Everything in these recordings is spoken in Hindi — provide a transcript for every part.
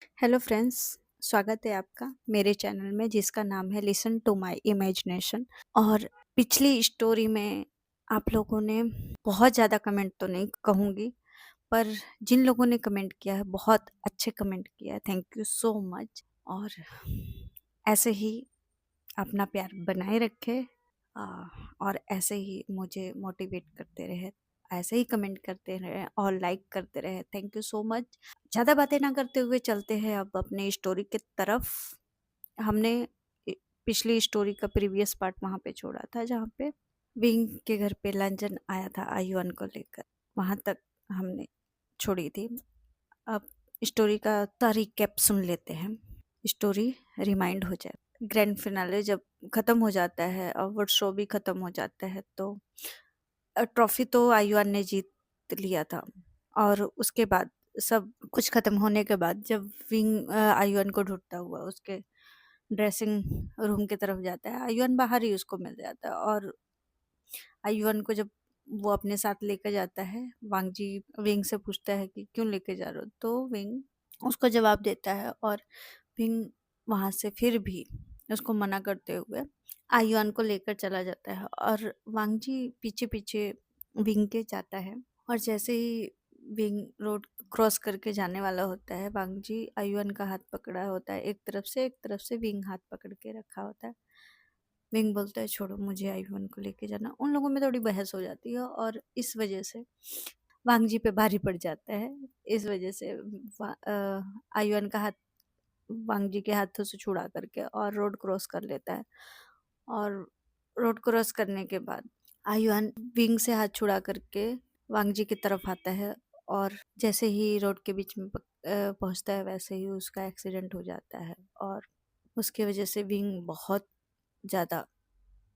हेलो फ्रेंड्स, स्वागत है आपका मेरे चैनल में जिसका नाम है लिसन टू माय इमेजिनेशन। और पिछली स्टोरी में आप लोगों ने बहुत ज़्यादा कमेंट तो नहीं कहूँगी, पर जिन लोगों ने कमेंट किया है बहुत अच्छे कमेंट किया है, थैंक यू सो मच। और ऐसे ही अपना प्यार बनाए रखें, आ, और ऐसे ही मुझे मोटिवेट करते रहे, ऐसे ही कमेंट करते रहे और लाइक करते रहे, थैंक यू सो मच। ज़्यादा बातें ना करते हुए चलते हैं अब अपने स्टोरी की तरफ। हमने इ- पिछली स्टोरी का प्रीवियस पार्ट वहाँ पे छोड़ा था जहाँ पे विंग के घर पे लंजन आया था आयुअन को लेकर, वहाँ तक हमने छोड़ी थी। अब स्टोरी का रिकैप सुन लेते हैं, स्टोरी रिमाइंड हो जाए। ग्रैंड फिनाले जब खत्म हो जाता है, अवार्ड शो भी खत्म हो जाता है, तो ट्रॉफी तो आयुआन ने जीत लिया था। और उसके बाद सब कुछ खत्म होने के बाद जब विंग आयुआन को ढूंढता हुआ उसके ड्रेसिंग रूम की तरफ जाता है, आयुआन बाहर ही उसको मिल जाता है। और आयुआन को जब वो अपने साथ लेकर जाता है, वांगजी विंग से पूछता है कि क्यों लेके जा रहे हो, तो विंग उसको जवाब देता है। और विंग वहां से फिर भी उसको मना करते हुए आयुआन को लेकर चला जाता है। और वांगजी पीछे पीछे विंग के जाता है। और जैसे ही विंग रोड क्रॉस करके जाने वाला होता है, वांगजी आयुआन का हाथ पकड़ा होता है एक तरफ से विंग हाथ पकड़ के रखा होता है। विंग बोलता है छोड़ो, मुझे आयुआन को लेके जाना। उन लोगों में थोड़ी बहस हो जाती है और इस वजह से वांगजी पे भारी पड़ जाता है। इस वजह से आयुआन का हाथ वांगजी के हाथों से छुड़ा करके और रोड क्रॉस कर लेता है। और रोड क्रॉस करने के बाद आयुआन विंग से हाथ छुड़ा करके वांगजी की तरफ आता है। और जैसे ही रोड के बीच में पहुंचता है, वैसे ही उसका एक्सीडेंट हो जाता है। और उसकी वजह से विंग बहुत ज़्यादा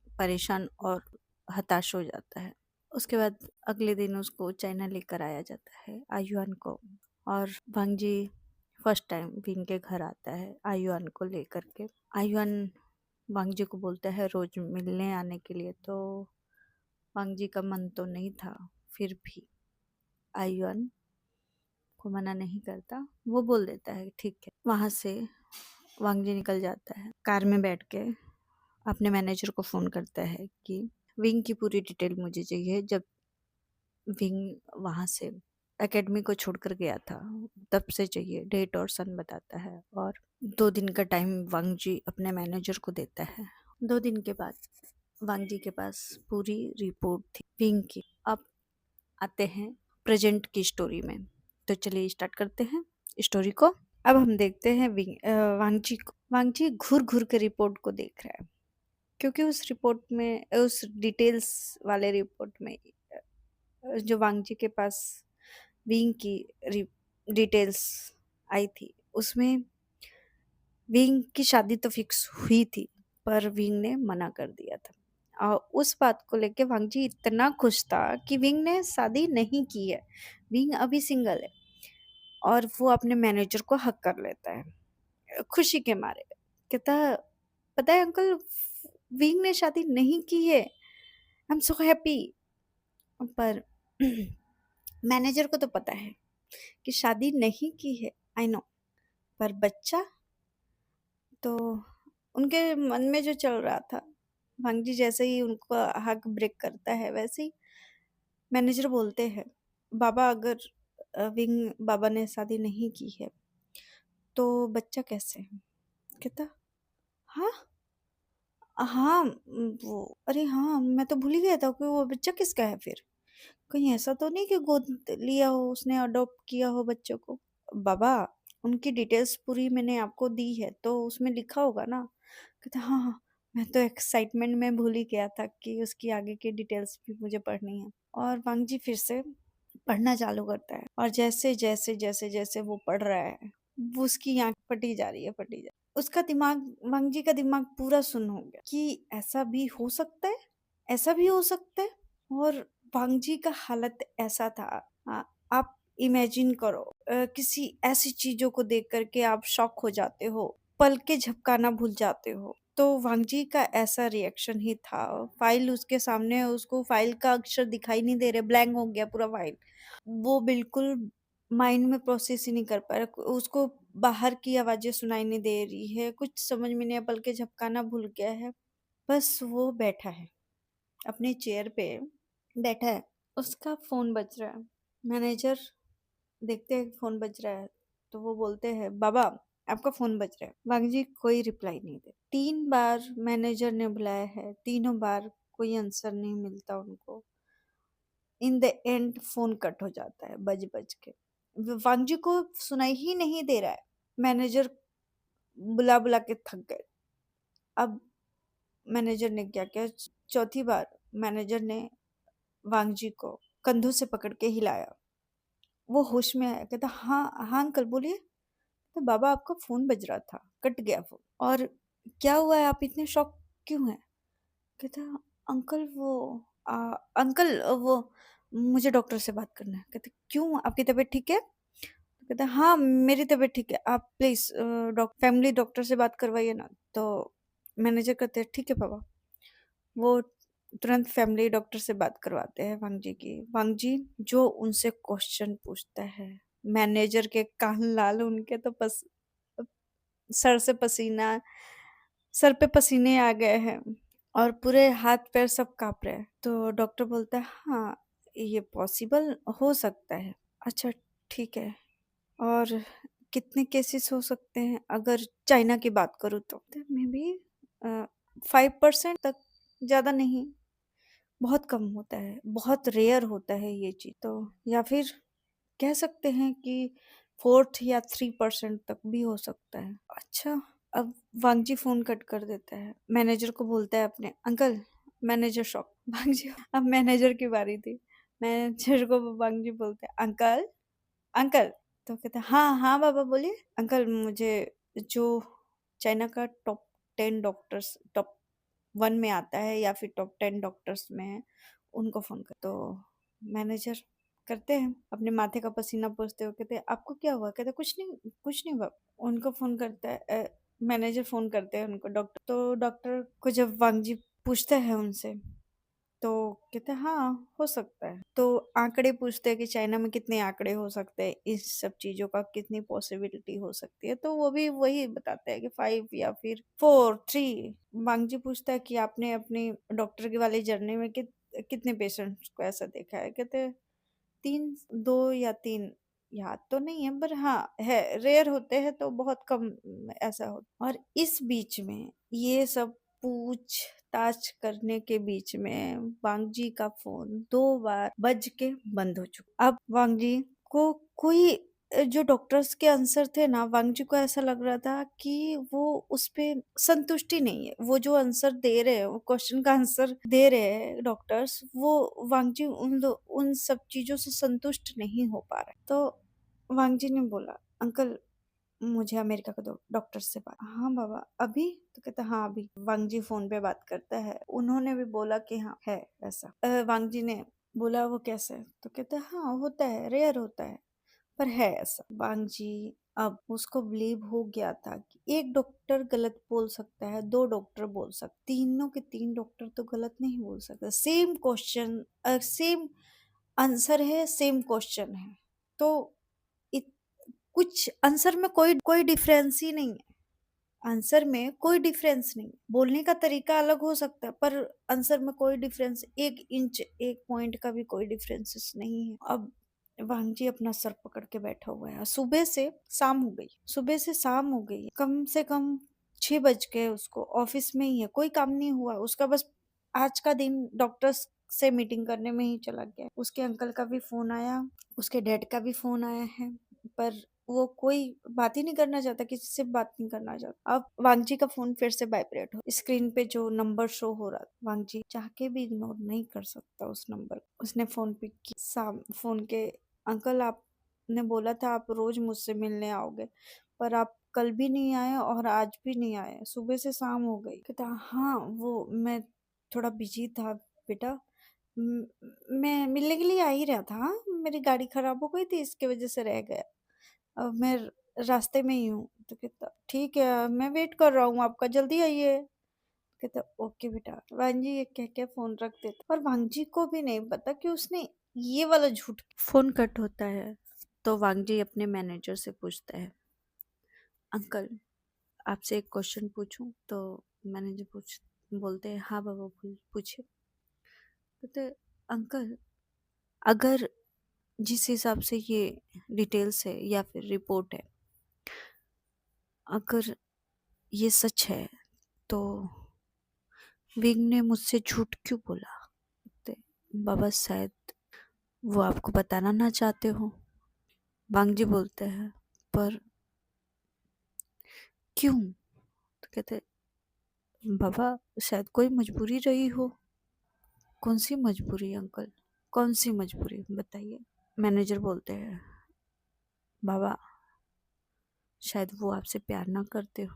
परेशान और हताश हो जाता है। उसके बाद अगले दिन उसको चाइना लेकर आया जाता है आयुआन को। और वांगजी फर्स्ट टाइम विंग के घर आता है आयुआन को लेकर के। आयुआन वांगजी को बोलता है रोज मिलने आने के लिए, तो वांगजी का मन तो नहीं था, फिर भी आयुआन को मना नहीं करता, वो बोल देता है ठीक है। वहाँ से वांगजी निकल जाता है, कार में बैठ के अपने मैनेजर को फ़ोन करता है कि विंग की पूरी डिटेल मुझे चाहिए। जब विंग वहाँ से एकेडमी को छोड़कर गया था तब से चाहिए, डेट और सन बताता है। और 2 दिन का टाइम वांगजी अपने मैनेजर को देता है। 2 दिन के बाद वांगजी के पास पूरी रिपोर्ट थी विंग की। अब आते हैं प्रेजेंट की स्टोरी में, तो चलिए स्टार्ट करते हैं स्टोरी को। अब हम देखते हैं वांगजी को। वांगजी घूर घूर के रिपोर्ट को देख रहा है, क्योंकि उस रिपोर्ट में, उस डिटेल्स वाले रिपोर्ट में जो वांगजी के पास विंग की डिटेल्स आई थी, उसमें विंग की शादी तो फिक्स हुई थी, पर विंग ने मना कर दिया था। और उस बात को लेके वांगजी इतना खुश था कि विंग ने शादी नहीं की है, विंग अभी सिंगल है। और वो अपने मैनेजर को हक कर लेता है खुशी के मारे। कहता पता है अंकल, विंग ने शादी नहीं की है, आई एम सो हैप्पी। पर मैनेजर को तो पता है कि शादी नहीं की है, आई नो, पर बच्चा तो उनके मन में जो चल रहा था। भांगजी जैसे ही उनका हक ब्रेक करता है, वैसे ही मैनेजर बोलते हैं बाबा, अगर विंग बाबा ने शादी नहीं की है तो बच्चा कैसे है? कहता हाँ हाँ, वो अरे हाँ, मैं तो भूल ही गया था कि वो बच्चा किसका है। फिर कहीं ऐसा तो नहीं कि गोद लिया हो उसने, अडॉप्ट किया हो बच्चों को? बाबा, उनकी डिटेल्स पूरी मैंने आपको दी है, तो उसमें लिखा होगा ना। कहता हाँ हाँ, मैं तो एक्साइटमेंट में भूल ही गया था कि उसकी आगे की डिटेल्स भी मुझे पढ़नी है। और वांगजी फिर से पढ़ना चालू करता है। और जैसे जैसे जैसे जैसे वो पढ़ रहा है, वो उसकी आंख फटी जा रही है, फटी जा उसका दिमाग, वांगजी का दिमाग पूरा सुन्न हो गया कि ऐसा भी हो सकता है, ऐसा भी हो सकता है। और वांगजी का हालत ऐसा था, आप इमेजिन करो, किसी ऐसी चीजों को देख करके आप शॉक हो जाते हो, पल के झपकाना भूल जाते हो। तो वांगजी का ऐसा रिएक्शन ही था। फाइल उसके सामने, उसको फाइल का अक्षर दिखाई नहीं दे रहे, ब्लैंक हो गया पूरा फाइल। वो बिल्कुल माइंड में प्रोसेस ही नहीं कर पा रहा, उसको बाहर की आवाज़ें सुनाई नहीं दे रही है, कुछ समझ में नहीं, बल्कि झपकाना भूल गया है। बस वो बैठा है, अपनी चेयर पे बैठा है, उसका फ़ोन बज रहा है। मैनेजर देखते हैं फ़ोन बज रहा है, तो वो बोलते हैं, "बाबा, आपका फ़ोन बज रहा है।" वांगजी कोई रिप्लाई नहीं दे। 3 बार मैनेजर ने बुलाया है, तीनों बार कोई आंसर नहीं मिलता उनको। In the end phone cut हो जाता है बज-बज के। वांगजी को सुनाई ही नहीं दे रहा है। मैनेजर बुला-बुला के थक गए। अब मैनेजर ने क्या किया, चौथी बार मैनेजर ने वांगजी को कंधों से पकड़ के हिलाया। वो होश में आया, कहता, "हाँ, हाँ अंकल बोलिए।" तो बाबा आपका फ़ोन बज रहा था, कट गया फ़ोन। और क्या हुआ है, आप इतने शॉक क्यों हैं? कहता, अंकल वो अ, अंकल वो मुझे डॉक्टर से बात करना है। कहते, क्यों आपकी तबीयत ठीक है? कहता, हाँ मेरी तबीयत ठीक है, आप प्लीज़ फैमिली डॉक्टर से बात करवाइए ना। तो मैनेजर कहते हैं, ठीक है पापा। वो तुरंत फैमिली डॉक्टर से बात करवाते हैं वांगजी की। वांगजी जो उनसे क्वेश्चन पूछता है, मैनेजर के कान लाल, उनके तो सर से पसीना सर पे पसीने आ गए हैं और पूरे हाथ पैर सब काँप रहे हैं। तो डॉक्टर बोलता है, हाँ, ये पॉसिबल हो सकता है। अच्छा, ठीक है। और कितने केसेस हो सकते हैं अगर चाइना की बात करूँ तो? मे बी 5% तक, ज़्यादा नहीं, बहुत कम होता है, बहुत रेयर होता है ये चीज़ तो। या फिर कह सकते हैं कि 4th या 3% तक भी हो सकता है। अच्छा, अब वांगजी फ़ोन कट कर देता है, मैनेजर को बोलता है अपने, अंकल, मैनेजर शॉक। वांगजी, अब मैनेजर की बारी थी। मैनेजर को वांगजी बोलते हैं, अंकल, अंकल। तो कहते हैं, हाँ, हाँ बाबा बोलिए। अंकल मुझे जो चाइना का टॉप 10 डॉक्टर्स, टॉप 1 में आता है या फिर टॉप 10 डॉक्टर्स में है, उनको फ़ोन कर। तो मैनेजर करते हैं, अपने माथे का पसीना पोंछते हुए कहते हैं, आपको क्या हुआ? कहते हैं, कुछ नहीं हुआ। उनको फ़ोन करता है, मैनेजर फ़ोन करते हैं उनको डॉक्टर। तो डॉक्टर को जब वांगजी पूछता है उनसे, तो कहते हैं, हाँ, हो सकता है। तो आंकड़े पूछते हैं कि चाइना में कितने आंकड़े हो सकते हैं, इस सब चीज़ों का कितनी पॉसिबिलिटी हो सकती है, तो वो भी वही बताते हैं कि 5 या फिर 4, 3। वांगजी पूछता है कि आपने अपनी डॉक्टर की वाली जर्नी में कितने पेशेंट्स को ऐसा देखा है? कहते हैं, 3, 2 या 3, याद तो नहीं है, पर हाँ, है, रेयर होते हैं तो बहुत कम ऐसा होता। और इस बीच में ये सब पूछताछ करने के बीच में वांगजी का फ़ोन 2 बार बज के बंद हो चुका। अब वांगजी को कोई जो डॉक्टर्स के आंसर थे ना, वांगजी को ऐसा लग रहा था कि वो उसपे संतुष्टि नहीं है। वो जो आंसर दे रहे हैं, वो क्वेश्चन का आंसर दे रहे हैं डॉक्टर्स, वो वांगजी उन सब चीज़ों से संतुष्ट नहीं हो पा रहा है। तो वांगजी ने बोला, अंकल मुझे अमेरिका का डॉक्टर से बात। हाँ बाबा, अभी? तो कहता, हाँ अभी। वांगजी फोन पे बात करता है, उन्होंने भी बोला कि हाँ है ऐसा। वांगजी ने बोला, वो कैसे है? तो कहता है, हाँ होता है, रेयर होता है, पर है ऐसा। वांगजी अब उसको बिलीव हो गया था कि एक डॉक्टर गलत बोल सकता है, 2 डॉक्टर बोल सकते, तीनों के 3 डॉक्टर तो गलत नहीं बोल सकते। सेम क्वेश्चन, सेम आंसर है, सेम क्वेश्चन है, तो कुछ आंसर में कोई कोई डिफरेंस ही नहीं है। आंसर में कोई डिफरेंस नहीं, बोलने का तरीका अलग हो सकता है, पर आंसर में कोई डिफरेंस, 1 इंच 1 पॉइंट का भी कोई डिफरेंसेस नहीं है। अब वांगजी अपना सर पकड़ के बैठा हुआ है। सुबह से शाम हो गई, सुबह से शाम हो गई, कम से कम 6 बज गए, उसको ऑफिस में ही है, कोई काम नहीं हुआ उसका, बस आज का दिन डॉक्टर्स से मीटिंग करने में ही चला गया। उसके अंकल का भी फोन आया, उसके डैड का भी फोन आया है, पर वो कोई बात ही नहीं करना चाहता, किसी से बात नहीं करना चाहता। अब वांगजी का फोन फिर से वाइब्रेट हो, स्क्रीन पे जो नंबर शो हो रहा, वांगजी चाह के भी इग्नोर नहीं कर सकता उस नंबर। उसने फोन पिक की, फोन के, अंकल आपने बोला था आप रोज मुझसे मिलने आओगे, पर आप कल भी नहीं आए और आज भी नहीं आए, सुबह से शाम हो गई। कहता, हाँ वो मैं थोड़ा बिजी था बेटा, म- मैं मिलने के लिए आ ही रहा था, हाँ, मेरी गाड़ी खराब हो गई थी, इसकी वजह से रह गया, अब मैं रास्ते में ही हूँ। तो कहता, ठीक है मैं वेट कर रहा हूँ आपका, जल्दी आइए। कहता, ओके बेटा। वांजी ये कह के फोन रख देता, और वांजी को भी नहीं पता कि उसने ये वाला झूठ। फोन कट होता है, तो वांग जी अपने मैनेजर से पूछते हैं, अंकल आपसे एक क्वेश्चन पूछूं? तो मैनेजर बोलते हैं, हाँ बाबा पूछिए। कहते हैं, अंकल अगर जिस हिसाब से ये डिटेल्स है या फिर रिपोर्ट है, अगर ये सच है तो विंग ने मुझसे झूठ क्यों बोला? कहते, बाबा शायद वो आपको बताना ना चाहते हो। वांग जी बोलते हैं, पर क्यों? तो कहते, बाबा शायद कोई मजबूरी रही हो। कौन सी मजबूरी अंकल? कौन सी मजबूरी बताइए? मैनेजर बोलते हैं, बाबा शायद वो आपसे प्यार ना करते हो,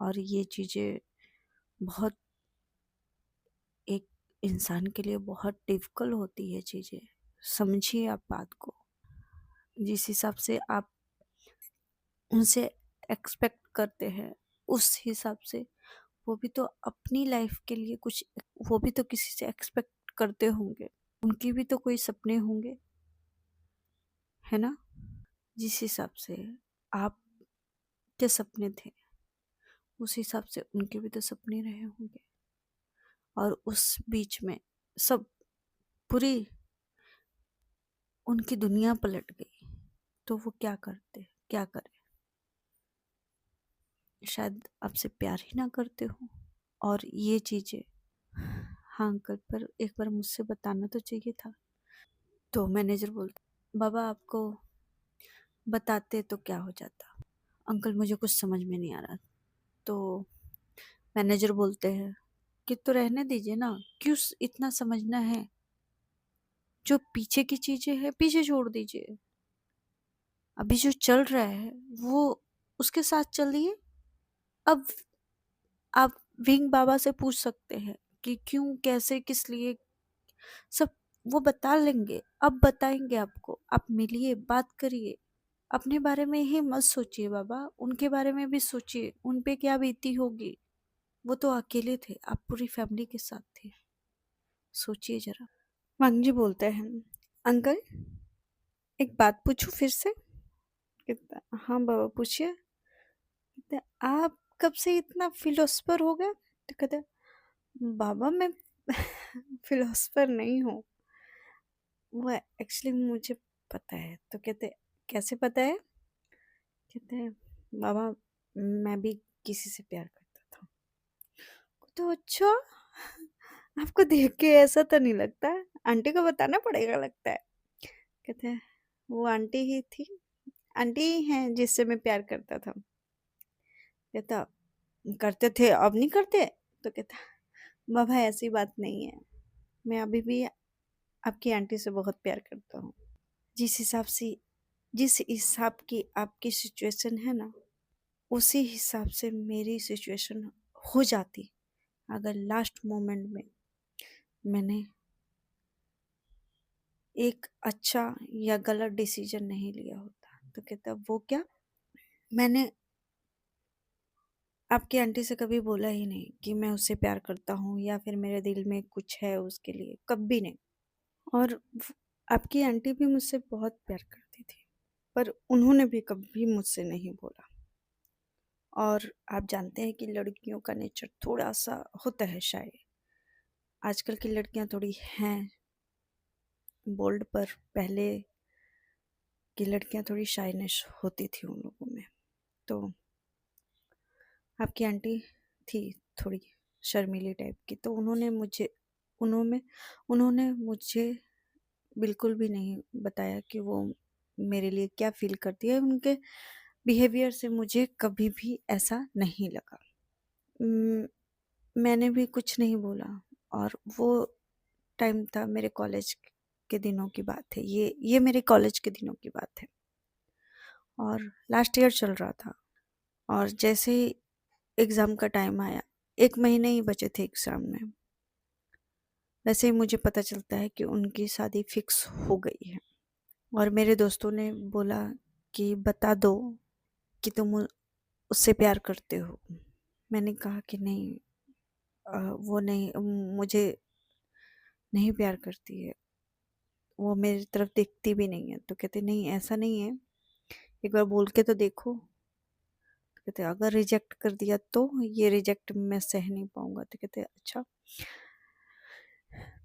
और ये चीजें बहुत, एक इंसान के लिए बहुत डिफिकल्ट होती है चीजें। समझिए आप बात को। जिस हिसाब से आप उनसे एक्सपेक्ट करते हैं, उस हिसाब से वो भी तो अपनी लाइफ के लिए कुछ, वो भी तो किसी से एक्सपेक्ट करते होंगे। उनकी भी तो कोई सपने होंगे, है ना? जिस हिसाब से आपके सपने थे, उस हिसाब से उनके भी तो सपने रहे होंगे। और उस बीच में सब, पूरी उनकी दुनिया पलट गई, तो वो क्या करते, क्या करे? शायद आपसे प्यार ही ना करते हो। और ये चीजें, हाँ अंकल, पर एक बार मुझसे बताना तो चाहिए था। तो मैनेजर बोलता, बाबा आपको बताते तो क्या हो जाता? अंकल मुझे कुछ समझ में नहीं आ रहा। तो मैनेजर बोलते हैं कि तो रहने दीजिए ना, क्यों इतना समझना है? जो पीछे की चीजें हैं पीछे छोड़ दीजिए। अभी जो चल रहा है वो उसके साथ चलिए। अब आप विंग बाबा से पूछ सकते हैं कि क्यों, कैसे, किस लिए, सब वो बता लेंगे। अब बताएंगे आपको, आप मिलिए, बात करिए। अपने बारे में ही मत सोचिए बाबा, उनके बारे में भी सोचिए, उन पे क्या बीती होगी। वो तो अकेले थे, आप पूरी फैमिली के साथ थे। सोचिए जरा। वांग जी बोलते हैं, अंकल एक बात पूछूं फिर से? कहता, हाँ बाबा पूछिए। कहते, आप कब से इतना फिलोसफर हो गए? तो कहते, बाबा मैं फिलोसफर नहीं हूँ, वो एक्चुअली मुझे पता है। तो कहते, कैसे पता है? कहते हैं, बाबा मैं भी किसी से प्यार करता था। तो अच्छा, आपको देख के ऐसा तो नहीं लगता है? आंटी को बताना पड़ेगा लगता है। कहते हैं, वो आंटी ही थी, आंटी ही हैं जिससे मैं प्यार करता था। कहता, करते थे अब नहीं करते? तो कहता, बाबा ऐसी बात नहीं है, मैं अभी भी आपकी आंटी से बहुत प्यार करता हूँ। जिस हिसाब से, जिस हिसाब की आपकी सिचुएशन है ना, उसी हिसाब से मेरी सिचुएशन हो जाती अगर लास्ट मोमेंट में मैंने एक अच्छा या गलत डिसीजन नहीं लिया होता। तो कहता, वो क्या? मैंने आपकी आंटी से कभी बोला ही नहीं कि मैं उससे प्यार करता हूँ या फिर मेरे दिल में कुछ है उसके लिए, कभी नहीं। और आपकी आंटी भी मुझसे बहुत प्यार करती थी, पर उन्होंने भी कभी मुझसे नहीं बोला। और आप जानते हैं कि लड़कियों का नेचर थोड़ा सा होता है शायद, आजकल की लड़कियां थोड़ी हैं बोल्ड, पर पहले की लड़कियां थोड़ी शाइनेस होती थी उन लोगों में। तो आपकी आंटी थी थोड़ी शर्मीली टाइप की, तो उन्होंने उन्होंने मुझे बिल्कुल भी नहीं बताया कि वो मेरे लिए क्या फील करती है। उनके बिहेवियर से मुझे कभी भी ऐसा नहीं लगा। मैंने भी कुछ नहीं बोला। और वो टाइम था मेरे कॉलेज के दिनों की बात है, ये मेरे कॉलेज के दिनों की बात है, और लास्ट ईयर चल रहा था। और जैसे ही एग्ज़ाम का टाइम आया, 1 महीने ही बचे थे एग्ज़ाम में, वैसे ही मुझे पता चलता है कि उनकी शादी फिक्स हो गई है। और मेरे दोस्तों ने बोला कि बता दो कि तुम उससे प्यार करते हो। मैंने कहा कि नहीं, वो नहीं, मुझे नहीं प्यार करती है। वो मेरी तरफ देखती भी नहीं है। तो कहते नहीं ऐसा नहीं है, एक बार बोल के तो देखो। तो कहते अगर रिजेक्ट कर दिया तो ये रिजेक्ट मैं सह नहीं पाऊंगा। तो कहते अच्छा,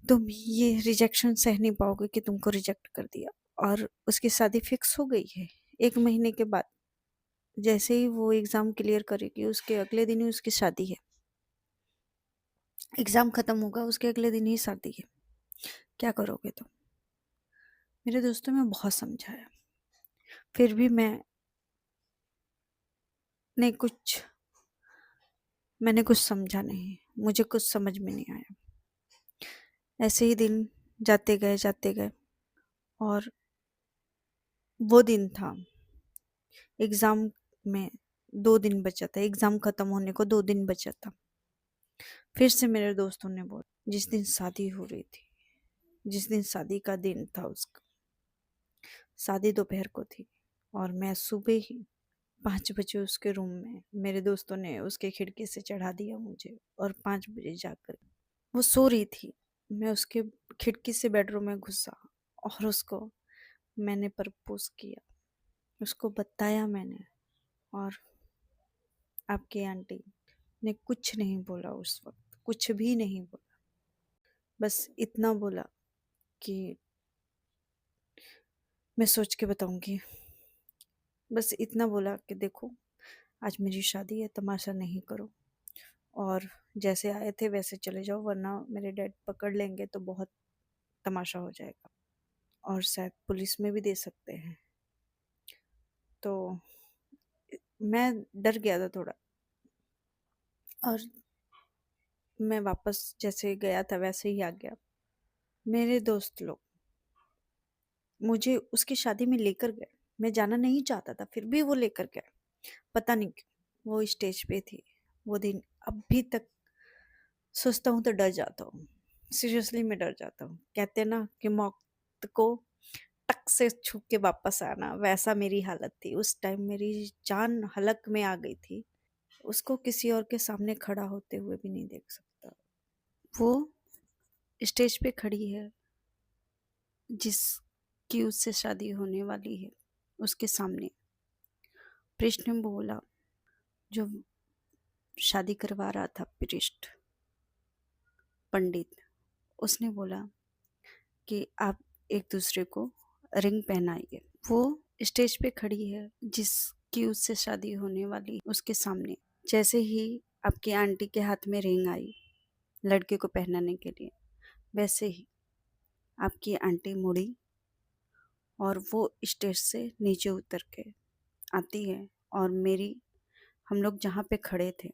तुम ये रिजेक्शन सह नहीं पाओगे कि तुमको रिजेक्ट कर दिया। और उसकी शादी फिक्स हो गई है। 1 महीने के बाद जैसे ही वो एग्जाम क्लियर करेगी उसके अगले दिन ही उसकी शादी है। एग्जाम खत्म होगा उसके अगले दिन ही शादी है। क्या करोगे तुम? मेरे दोस्तों ने बहुत समझाया, फिर भी मैंने कुछ समझा नहीं, मुझे कुछ समझ में नहीं आया। ऐसे ही दिन जाते गए और वो दिन था एग्जाम में। 2 दिन बचा था, एग्जाम खत्म होने को 2 दिन बचा था। फिर से मेरे दोस्तों ने बोला, जिस दिन शादी हो रही थी, जिस दिन शादी का दिन था, उसका शादी दोपहर को थी और मैं सुबह ही 5 बजे उसके रूम में, मेरे दोस्तों ने उसके खिड़की से चढ़ा दिया मुझे। और 5 बजे जाकर वो सो रही थी, मैं उसके खिड़की से बेडरूम में घुसा और उसको मैंने प्रपोज किया, उसको बताया मैंने। और आपकी आंटी ने कुछ नहीं बोला उस वक्त, कुछ भी नहीं बोला। बस इतना बोला कि मैं सोच के बताऊंगी। बस इतना बोला कि देखो, आज मेरी शादी है, तमाशा नहीं करो और जैसे आए थे वैसे चले जाओ, वरना मेरे डैड पकड़ लेंगे तो बहुत तमाशा हो जाएगा और शायद पुलिस में भी दे सकते हैं। तो मैं डर गया था थोड़ा और मैं वापस जैसे गया था वैसे ही आ गया। मेरे दोस्त लोग मुझे उसकी शादी में लेकर गए। मैं जाना नहीं चाहता था, फिर भी वो लेकर गए, पता नहीं क्यों। वो स्टेज पे थी। वो दिन अभी तक सोचता हूँ तो डर जाता हूँ। सीरियसली मैं डर जाता हूँ। कहते ना कि मौत को टक से छू के वापस आना, वैसा मेरी हालत थी उस टाइम। मेरी जान हलक में आ गई थी। उसको किसी और के सामने खड़ा होते हुए भी नहीं देख सकता। वो स्टेज पे खड़ी है, जिसकी उससे शादी होने वाली है, उसके सामने प्रिस्ट ने बोला, जो शादी करवा रहा था प्रिस्ट, पंडित, उसने बोला कि आप एक दूसरे को रिंग पहनाइए। वो स्टेज पे खड़ी है, जिसकी उससे शादी होने वाली, उसके सामने। जैसे ही आपकी आंटी के हाथ में रिंग आई लड़के को पहनाने के लिए, वैसे ही आपकी आंटी मुड़ी और वो स्टेज से नीचे उतर के आती है। और हम लोग जहाँ पे खड़े थे,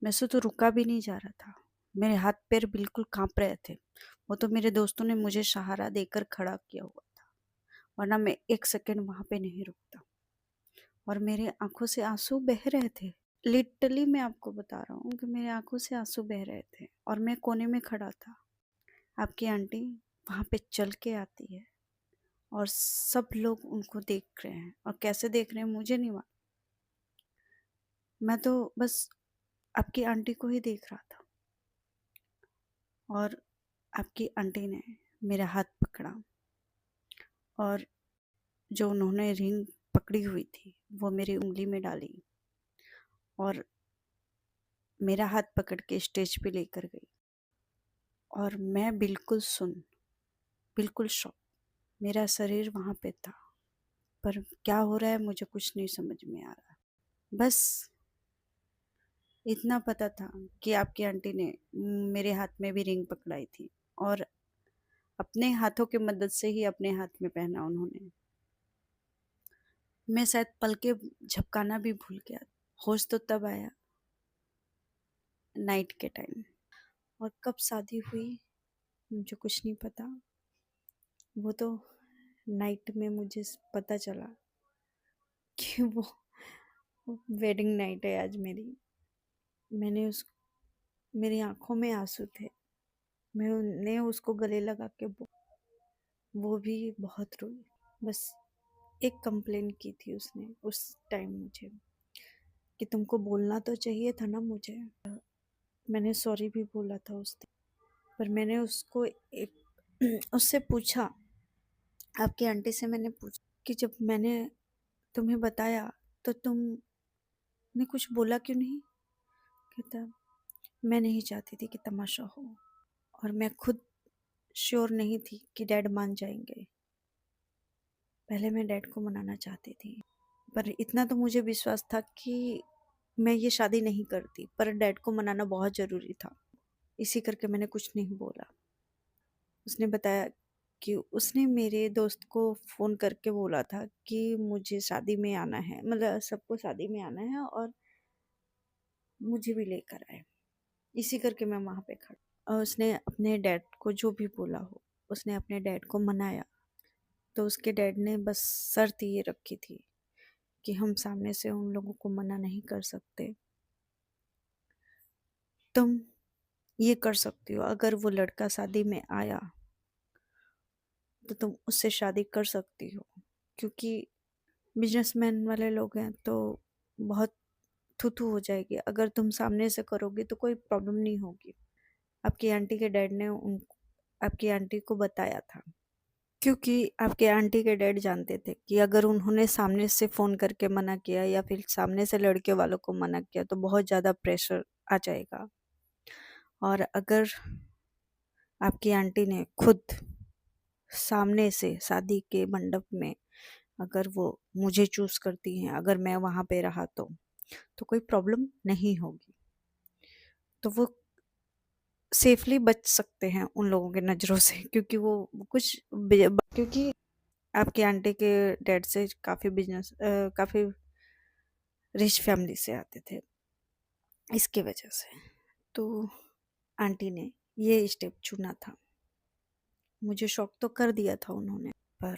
मैं से तो रुका भी नहीं जा रहा था, मेरे हाथ पैर बिल्कुल कांप रहे थे। वो तो मेरे दोस्तों ने मुझे सहारा देकर खड़ा किया हुआ था, वरना मैं 1 सेकंड वहां पे नहीं रुकता। और मेरे आंखों से आंसू बह रहे थे। लिटरली मैं आपको बता रहा हूँ कि मेरे आंखों से आंसू बह रहे थे और मैं कोने में खड़ा था। आपकी आंटी वहां पे चल के आती है और सब लोग उनको देख रहे हैं, और कैसे देख रहे हैं मुझे नहीं मालूम। मैं तो बस आपकी आंटी को ही देख रहा था। और आपकी आंटी ने मेरा हाथ पकड़ा और जो उन्होंने रिंग पकड़ी हुई थी वो मेरी उंगली में डाली और मेरा हाथ पकड़ के स्टेज पे लेकर गई। और मैं बिल्कुल बिल्कुल शॉक। मेरा शरीर वहां पे था, पर क्या हो रहा है मुझे कुछ नहीं समझ में आ रहा। बस इतना पता था कि आपकी आंटी ने मेरे हाथ में भी रिंग पकड़ाई थी और अपने हाथों की मदद से ही अपने हाथ में पहना उन्होंने। मैं शायद पल के झपकाना भी भूल गया। होश तो तब आया नाइट के टाइम। और कब शादी हुई मुझे कुछ नहीं पता। वो तो नाइट में मुझे पता चला कि वो वेडिंग नाइट है आज मेरी। मैंने उस मेरी आंखों में आंसू थे। मैंने उसको गले लगा के वो भी बहुत रोई। बस एक कंप्लेन की थी उसने उस टाइम मुझे, कि तुमको बोलना तो चाहिए था ना मुझे। मैंने सॉरी भी बोला था उस दिन। पर मैंने उसको एक उससे पूछा आपकी आंटी से मैंने पूछा कि जब मैंने तुम्हें बताया तो तुमने कुछ बोला क्यों नहीं? कहता, मैं नहीं चाहती थी कि तमाशा हो, और मैं खुद श्योर नहीं थी कि डैड मान जाएंगे। पहले मैं डैड को मनाना चाहती थी, पर इतना तो मुझे विश्वास था कि मैं ये शादी नहीं करती, पर डैड को मनाना बहुत ज़रूरी था। इसी करके मैंने कुछ नहीं बोला। उसने बताया कि उसने मेरे दोस्त को फ़ोन करके बोला था कि मुझे शादी में आना है, मतलब सबको शादी में आना है और मुझे भी लेकर आए। इसी करके मैं वहाँ पे खड़ी। और उसने अपने डैड को जो भी बोला हो, उसने अपने डैड को मनाया। तो उसके डैड ने बस शर्त ये रखी थी कि हम सामने से उन लोगों को मना नहीं कर सकते। तुम ये कर सकती हो, अगर वो लड़का शादी में आया तो तुम उससे शादी कर सकती हो, क्योंकि बिजनेसमैन वाले लोग हैं तो बहुत थू-थू हो जाएगी। अगर तुम सामने से करोगी तो कोई प्रॉब्लम नहीं होगी। आपकी आंटी के डैड ने उन आपकी आंटी को बताया था, क्योंकि आपके आंटी के डैड जानते थे कि अगर उन्होंने सामने से फ़ोन करके मना किया या फिर सामने से लड़के वालों को मना किया तो बहुत ज़्यादा प्रेशर आ जाएगा। और अगर आपकी आंटी ने खुद सामने से शादी के मंडप में अगर वो मुझे चूज़ करती हैं, अगर मैं वहाँ पे रहा तो कोई प्रॉब्लम नहीं होगी। तो वो सेफली बच सकते हैं उन लोगों की नज़रों से, क्योंकि वो कुछ क्योंकि आपकी आंटी के डैड से काफ़ी रिच फैमिली से आते थे, इसकी वजह से। तो आंटी ने ये स्टेप चुना था। मुझे शॉक तो कर दिया था उन्होंने, पर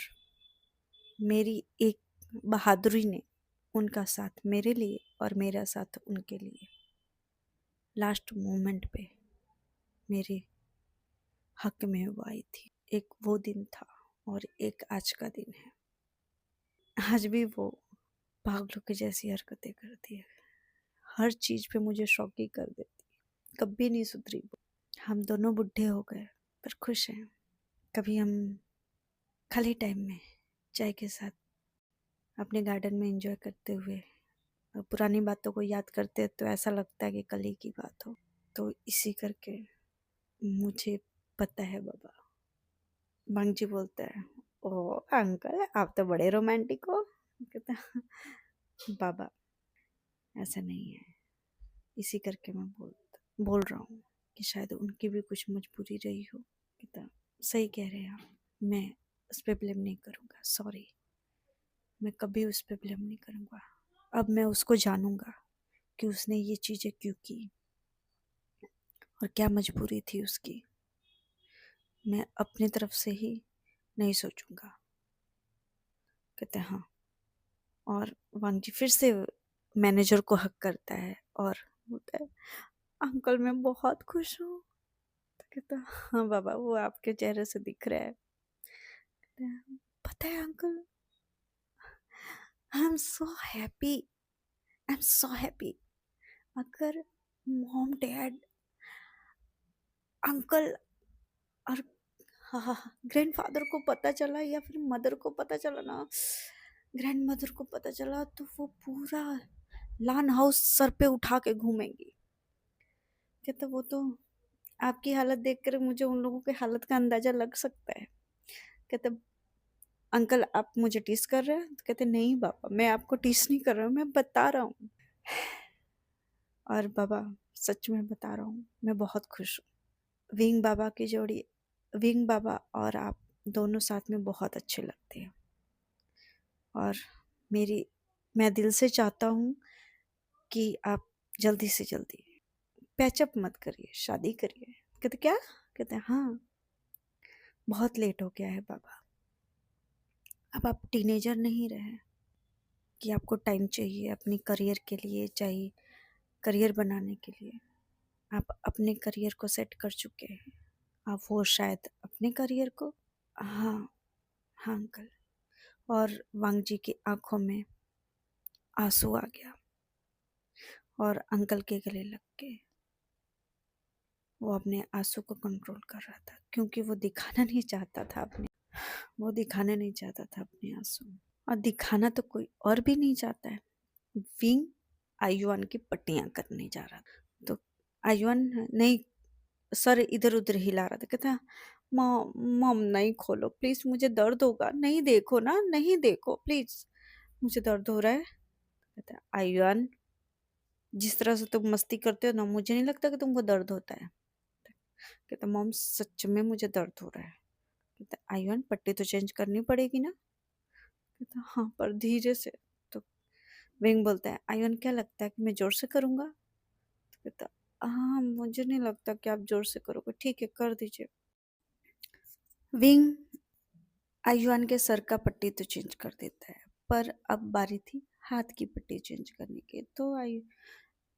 मेरी एक बहादुरी ने उनका साथ मेरे लिए और मेरा साथ उनके लिए लास्ट मोमेंट पे मेरे हक में वो आई थी। एक वो दिन था और एक आज का दिन है। आज भी वो पागलों की जैसी हरकतें करती है, हर चीज़ पे मुझे शॉक ही कर देती है, कभी नहीं सुधरी वो। हम दोनों बुढ़े हो गए पर खुश हैं। कभी हम खाली टाइम में चाय के साथ अपने गार्डन में एंजॉय करते हुए और पुरानी बातों को याद करते हैं तो ऐसा लगता है कि कल ही की बात हो। तो इसी करके मुझे पता है बाबा। बंग जी बोलता है, ओ अंकल आप तो बड़े रोमांटिक हो। कहता है, बाबा ऐसा नहीं है। इसी करके मैं बोल रहा हूँ कि शायद उनकी भी कुछ मजबूरी रही हो। कहता, सही कह रहे हैं आप, मैं उस पर ब्लेम नहीं करूँगा, सॉरी, मैं कभी उस पर ब्लेम नहीं करूँगा। अब मैं उसको जानूँगा कि उसने ये चीज़ें क्यों की और क्या मजबूरी थी उसकी। मैं अपनी तरफ से ही नहीं सोचूंगा। कहते हैं हाँ। और वांग जी फिर से मैनेजर को हक करता है और बोलता है, अंकल मैं बहुत खुश हूँ। तो कहता है, हाँ बाबा वो आपके चेहरे से दिख रहा है। कहते हैं, पता है uncle, I am so happy, I am so happy. अगर मॉम डैड अंकल और हाँ हाँ ग्रैंडफादर को पता चला या फिर मदर को पता चला ना, ग्रैंड मदर को पता चला तो वो पूरा लान हाउस सर पे उठा के घूमेंगी। कहते वो तो आपकी हालत देखकर मुझे उन लोगों की हालत का अंदाजा लग सकता है। कहते अंकल आप मुझे टीस कर रहे हैं? तो कहते नहीं बाबा मैं आपको टीस नहीं कर रहा हूँ, मैं बता रहा हूँ। और बाबा सच में बता रहा हूँ, मैं बहुत खुश हूँ। विंग बाबा की जोड़ी, विंग बाबा और आप दोनों साथ में बहुत अच्छे लगते हैं। और मेरी मैं दिल से चाहता हूँ कि आप जल्दी से जल्दी पैचअप मत करिए, शादी करिए। कहते क्या? कहते हाँ बहुत लेट हो गया है बाबा, अब आप टीनेजर नहीं रहे कि आपको टाइम चाहिए अपनी करियर के लिए, चाहिए करियर बनाने के लिए। आप अपने करियर को सेट कर चुके हैं, आप वो शायद अपने करियर को। हाँ हाँ अंकल। और वांग जी की आंखों में आंसू आ गया और अंकल के गले लग के वो अपने आंसू को कंट्रोल कर रहा था, क्योंकि वो दिखाना नहीं चाहता था अपने। वो दिखाने नहीं चाहता था अपने आंसू, और दिखाना तो कोई और भी नहीं चाहता है। विंग आयुआन की पट्टियां करने जा रहा था, तो आयुआन नहीं, सर इधर उधर हिला रहा था। कहता, मॉम मॉम नहीं खोलो प्लीज, मुझे दर्द होगा, नहीं देखो ना, नहीं देखो प्लीज, मुझे दर्द हो रहा है। कहता, आयुआन जिस तरह से तुम मस्ती करते हो ना, मुझे नहीं लगता कि तुमको दर्द होता है। कहता, मॉम सच में मुझे दर्द हो रहा है। कहता, आयुआन पट्टी तो चेंज करनी पड़ेगी ना। कहता, हाँ पर धीरे से। तो विंग बोलता है, आयुआन क्या लगता है कि मैं जोर से करूंगा। तो कहता, हाँ मुझे नहीं लगता कि आप जोर से करोगे, ठीक है कर दीजिए। विंग आयुआन के सर का पट्टी तो चेंज कर देता है, पर अब बारी थी हाथ की पट्टी चेंज करने की। तो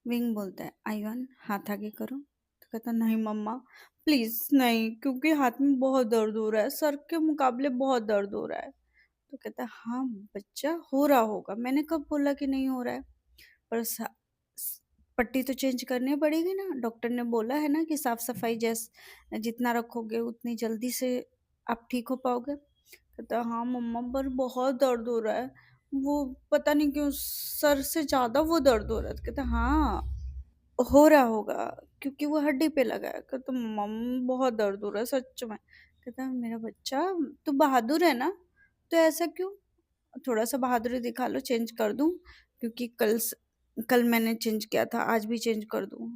विंग बोलता है, आयुआन हाथ आगे करो। तो कहता, नहीं मम्मा प्लीज नहीं, क्योंकि हाथ में बहुत दर्द हो रहा है, सर के मुकाबले बहुत दर्द हो रहा है। तो कहता, हाँ बच्चा हो रहा होगा, मैंने कब बोला कि नहीं हो रहा है, पर पट्टी तो चेंज करनी पड़ेगी ना, डॉक्टर ने बोला है ना कि साफ सफाई जितना रखोगे उतनी जल्दी से आप ठीक हो पाओगे। कहता, हाँ मम्मा पर बहुत दर्द हो रहा है, वो पता नहीं क्यों सर से ज्यादा वो दर्द हो रहा है। तो कहता, हाँ हो रहा होगा क्योंकि वो हड्डी पे लगा है। कहता, मम बहुत दर्द हो रहा है सच में। कहता, मेरा बच्चा तू बहादुर है ना, तो ऐसा क्यों, थोड़ा सा बहादुरी दिखा लो, चेंज कर दूं, क्योंकि कल मैंने चेंज किया था, आज भी चेंज कर दूं,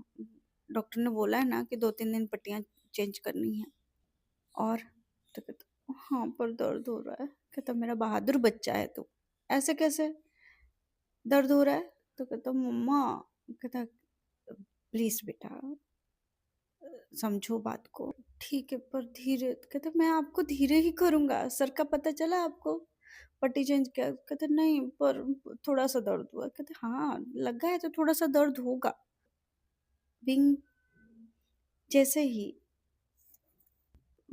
डॉक्टर ने बोला है ना कि 2-3 दिन पट्टियां चेंज करनी है। और तो कहता, हाँ पर दर्द हो रहा है। कहता, मेरा बहादुर बच्चा है तू, ऐसे कैसे दर्द हो रहा है। तो कहता, मम्मा। कहता, प्लीज बेटा समझो बात को, ठीक है पर धीरे। कहते, मैं आपको धीरे ही करूंगा, सर का पता चला आपको, पट्टी चेंज किया। कहते, नहीं पर थोड़ा सा दर्द हुआ। कहते, हाँ लगा है तो थोड़ा सा दर्द होगा। विंग जैसे ही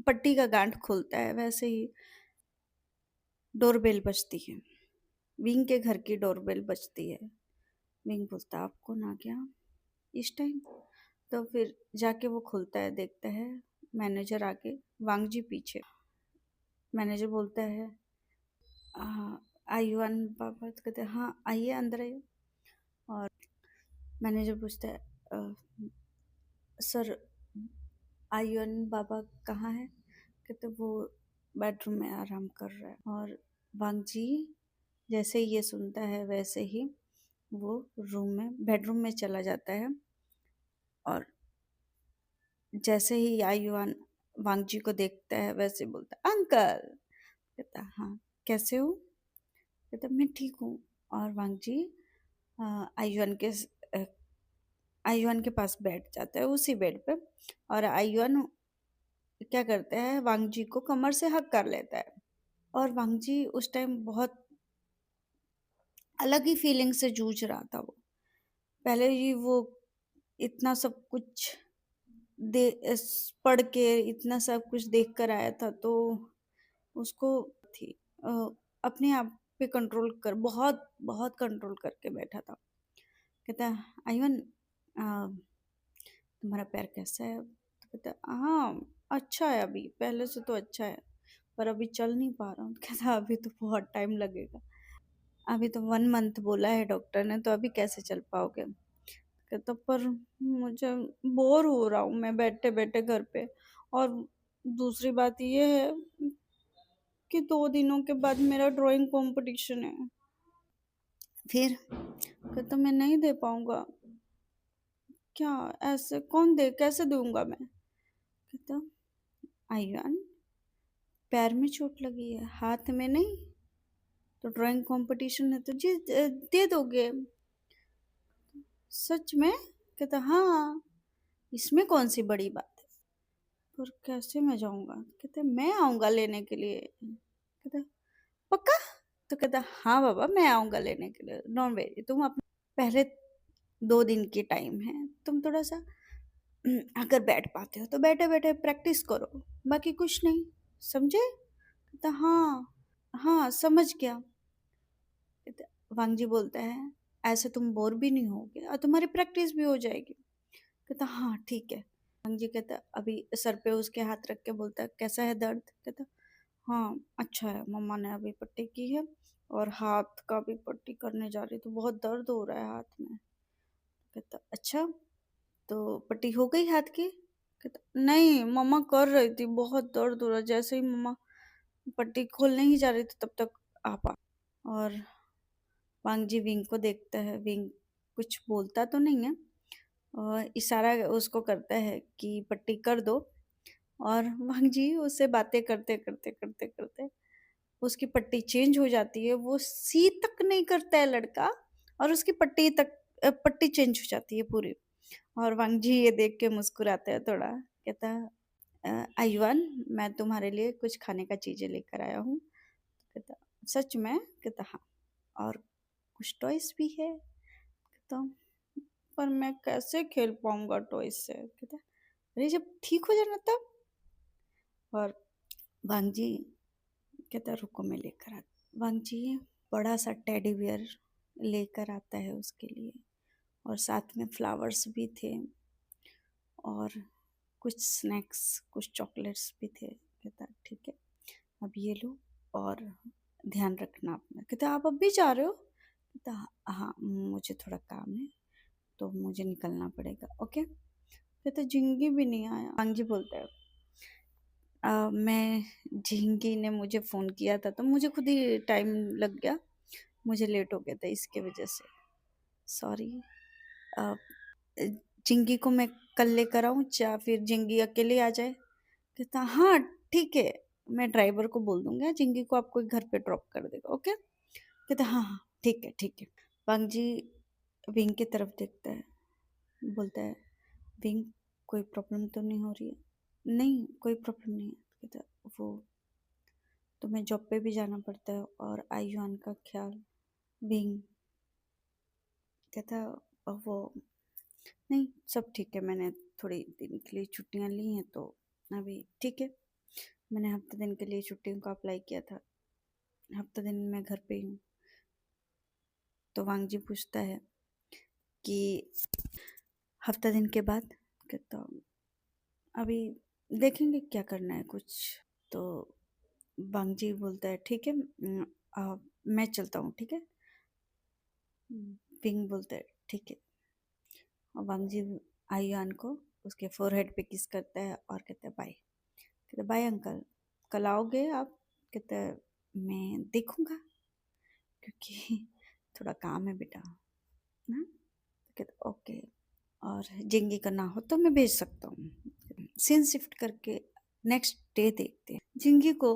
पट्टी का गांठ खोलता है, वैसे ही डोरबेल बजती है, विंग के घर की डोरबेल बजती है। विंग बोलता, आप कौन आ गया इस टाइम। तो फिर जाके वो खुलता है, देखता है मैनेजर आगे, वांगजी पीछे। मैनेजर बोलता है, आयुआन पापा। तो कहते हैं, हाँ आइए अंदर आइए। और मैनेजर पूछता है, सर आयुआन बाबा कहाँ है। कहते, वो बेडरूम में आराम कर रहा है। और वांगजी जैसे ही ये सुनता है, वैसे ही वो बेडरूम में चला जाता है। और जैसे ही आयुआन वांगजी को देखता है, वैसे बोलता है, अंकल। कहता, हाँ कैसे हो। कहता, मैं ठीक हूँ। और वांगजी आयुआन के आयुआन के पास बैठ जाता है, उसी बेड पे। और आयुआन क्या करता है, वांगजी को कमर से हक कर लेता है। और वांगजी उस टाइम बहुत अलग ही फीलिंग से जूझ रहा था। वो पहले ही वो इतना सब कुछ पढ़ के इतना सब कुछ देख कर आया था, तो उसको थी अ, अपने आप पे कंट्रोल कर, बहुत बहुत कंट्रोल करके बैठा था। कहता, आयुन तुम्हारा पैर कैसा है। तो कहता, हाँ अच्छा है, अभी पहले से तो अच्छा है, पर अभी चल नहीं पा रहा हूँ। कहता, अभी तो बहुत टाइम लगेगा, अभी तो 1 मंथ बोला है डॉक्टर ने, तो अभी कैसे चल पाओगे। कहता, पर मुझे बोर हो रहा हूँ मैं बैठे बैठे घर पे, और दूसरी बात ये है कि 2 दिनों के बाद मेरा ड्राइंग कंपटीशन है। फिर कहता, मैं नहीं दे पाऊंगा। क्या ऐसे कौन दे, कैसे दूंगा मैं। कहता, आयुआन पैर में चोट लगी है, हाथ में नहीं, तो ड्राइंग कंपटीशन है तो जी दे दोगे। सच में। कहता, हाँ इसमें कौन सी बड़ी बात है, पर कैसे मैं जाऊंगा। कहते, मैं आऊंगा लेने के लिए। कहता, पक्का। तो कहता, हाँ बाबा मैं आऊंगा लेने के लिए, डोंट वेरी, तुम अपने पहले 2 दिन की टाइम है, तुम थोड़ा सा अगर बैठ पाते हो तो बैठे बैठे प्रैक्टिस करो, बाकी कुछ नहीं, समझे। कहता, हाँ हाँ समझ गया। कहता, वांगजी बोलता है, ऐसे तुम बोर भी नहीं होगे और तुम्हारी प्रैक्टिस भी हो जाएगी। कहता, हाँ ठीक है। वांगजी कहता, अभी सर पे उसके हाथ रख के बोलता, कैसा है दर्द। कहता, हाँ, अच्छा है, मम्मा ने अभी पट्टी की है और हाथ का भी पट्टी करने जा रही तो बहुत दर्द हो रहा है हाथ में। कहता अच्छा, तो पट्टी हो गई हाथ की? कहता नहीं, मम्मा कर रही थी, बहुत दर्द हो रहा है। जैसे ही मम्मा पट्टी खोलने ही जा रही थी तब तक आप आ। और वांग जी विंग को देखता है। विंग कुछ बोलता तो नहीं है और इशारा उसको करता है कि पट्टी कर दो। और वांग जी उससे बातें करते करते करते करते उसकी पट्टी चेंज हो जाती है। वो सी तक नहीं करता है लड़का और उसकी पट्टी चेंज हो जाती है पूरी। और वांग जी ये देख के मुस्कुराता है थोड़ा। कहता है आयुआन, मैं तुम्हारे लिए कुछ खाने का चीजें लेकर आया हूँ। कहता सच में? कहता हाँ, और कुछ टॉयज भी है। कहता पर मैं कैसे खेल पाऊंगा टॉयज से? कहता अरे जब ठीक हो जाना तब। और वांग जी कहता रुको मैं लेकर आता। वांग जी बड़ा सा टेडी बियर लेकर आता है उसके लिए और साथ में फ्लावर्स भी थे और कुछ स्नैक्स, कुछ चॉकलेट्स भी थे। कहता ठीक है, अब ये लो और ध्यान रखना अपना। कहता आप अब भी जा रहे हो? कहता हाँ, मुझे थोड़ा काम है तो मुझे निकलना पड़ेगा। ओके। कहता झिंगी भी नहीं आया। वांग जी बोलता है मैं झिंगी ने मुझे फ़ोन किया था तो मुझे खुद ही टाइम लग गया, मुझे लेट हो गया था इसके वजह से, सॉरी। झिंगी को मैं कल लेकर आऊँ या फिर झिंगी अकेले आ जाए? कहता हाँ ठीक है, मैं ड्राइवर को बोल दूंगा, झिंगी को आपको घर पे ड्रॉप कर देगा। ओके। कहता हाँ हाँ ठीक है ठीक है। वांग जी विंग की तरफ देखता है, बोलता है विंग कोई प्रॉब्लम तो नहीं हो रही है? नहीं कोई प्रॉब्लम नहीं है। कहता वो तुम्हें जॉब पे भी जाना पड़ता है और आयुआन का ख्याल। विंग कहता वो नहीं सब ठीक है, मैंने थोड़ी दिन के लिए छुट्टियां ली हैं तो अभी ठीक है। मैंने हफ्ते दिन के लिए छुट्टियों का अप्लाई किया था, हफ्ते दिन मैं घर पे ही हूँ। तो वांग जी पूछता है कि हफ्ता दिन के बाद? कहता अभी देखेंगे क्या करना है कुछ। तो वांग जी बोलता है ठीक है, मैं चलता हूँ ठीक है। विंग बोलता है ठीक है। और वांग जी आयुआन को उसके फोरहेड पे किस करता है और कहता है बाय। कहता बाय अंकल, कल आओगे आप? कहता है मैं देखूंगा क्योंकि थोड़ा काम है बेटा ना। कहता ओके, और जेंगी का ना हो तो मैं भेज सकता हूँ। सीन शिफ्ट करके नेक्स्ट डे देखते हैं। जिंगी को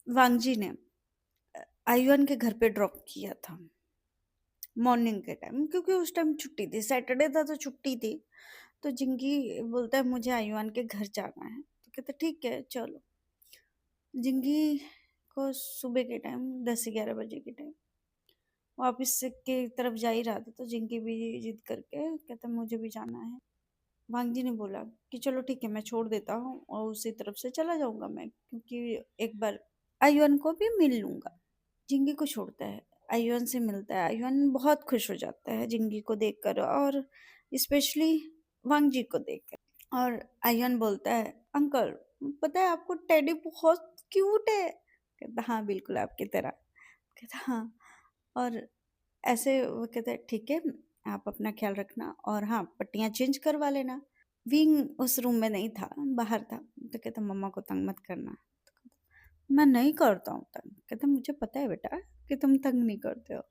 वांगजी ने आयुआन के घर पे ड्रॉप किया था मॉर्निंग के टाइम, क्योंकि उस टाइम छुट्टी थी, सैटरडे था तो छुट्टी थी। तो जिंगी बोलता है मुझे आयुआन के घर जाना है। तो कहता ठीक है चलो। जिंगी को सुबह के टाइम 10-11 बजे के टाइम वापस से के तरफ जा ही रहा था तो जिंकी भी जिद करके कहता मुझे भी जाना है। वांग जी ने बोला कि चलो ठीक है मैं छोड़ देता हूँ और उसी तरफ से चला जाऊंगा मैं, क्योंकि एक बार आयुअन को भी मिल लूंगा। जिंगी को छोड़ता है, आयुअन से मिलता है। आयुअन बहुत खुश हो जाता है जिंगी को देखकर और स्पेशली वांग जी को देखकर। और आयुअन बोलता है अंकल, पता है आपको टेडी बहुत क्यूट है? कहता हाँ बिल्कुल आपकी तरह। कहता हाँ। और ऐसे वो कहता है ठीक है, आप अपना ख्याल रखना और हाँ पट्टियाँ चेंज करवा लेना। विंग उस रूम में नहीं था, बाहर था। तो कहता मम्मा को तंग मत करना। तो कहता, मैं नहीं करता हूँ तंग। कहता मुझे पता है बेटा कि तुम तंग नहीं करते हो,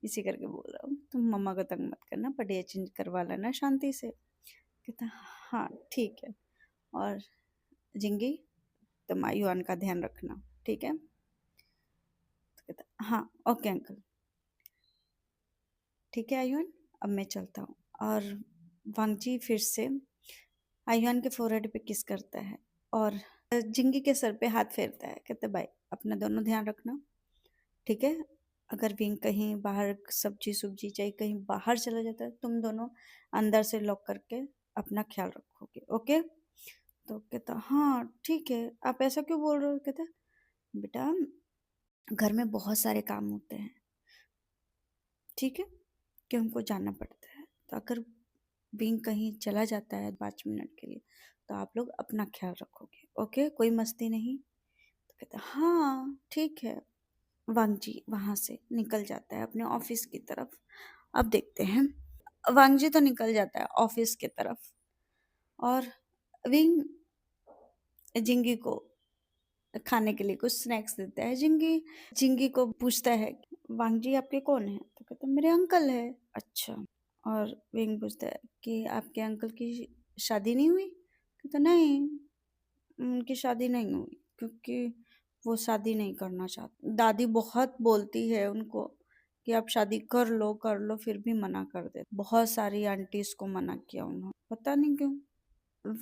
इसी करके बोल रहा हूँ, तुम मम्मा को तंग मत करना, पटिया चेंज करवा लेना शांति से। कहता हाँ ठीक है। और जिंगी तुम आयुआन का ध्यान रखना ठीक है? तो कहता हाँ ओके अंकल। ठीक है आयुआन, अब मैं चलता हूँ। और वांगजी फिर से आयुआन के फोrehead पे किस करता है और जिंगी के सर पे हाथ फेरता है। कहते भाई अपना दोनों ध्यान रखना ठीक है? अगर विंग कहीं बाहर सब्जी सुब्जी चाहिए कहीं बाहर चला जाता है, तुम दोनों अंदर से लॉक करके अपना ख्याल रखोगे। ओके? तो कहता हाँ ठीक है, आप ऐसा क्यों बोल रहे हो? कहता बेटा घर में बहुत सारे काम होते हैं ठीक है, कि हमको जाना पड़ता है। तो अगर विंग कहीं चला जाता है 5 मिनट के लिए तो आप लोग अपना ख्याल रखोगे। ओके? कोई मस्ती नहीं। तो कहता हाँ ठीक है। वांगजी वहां से निकल जाता है अपने ऑफिस की तरफ। अब देखते हैं, वांगजी तो निकल जाता है ऑफिस की तरफ, और विंग जिंगी को खाने के लिए कुछ स्नैक्स देता है। जिंगी जिंगी को पूछता है वांगजी आपके कौन है, तो कहता है मेरे अंकल है। अच्छा। और विंग पूछता है कि आपके अंकल की शादी नहीं हुई, कहता नहीं, उनकी शादी नहीं हुई क्योंकि वो शादी नहीं करना चाहते। दादी बहुत बोलती है उनको कि आप शादी कर लो, फिर भी मना कर दे। बहुत सारी आंटीज को मना किया उन्होंने, पता नहीं क्यों।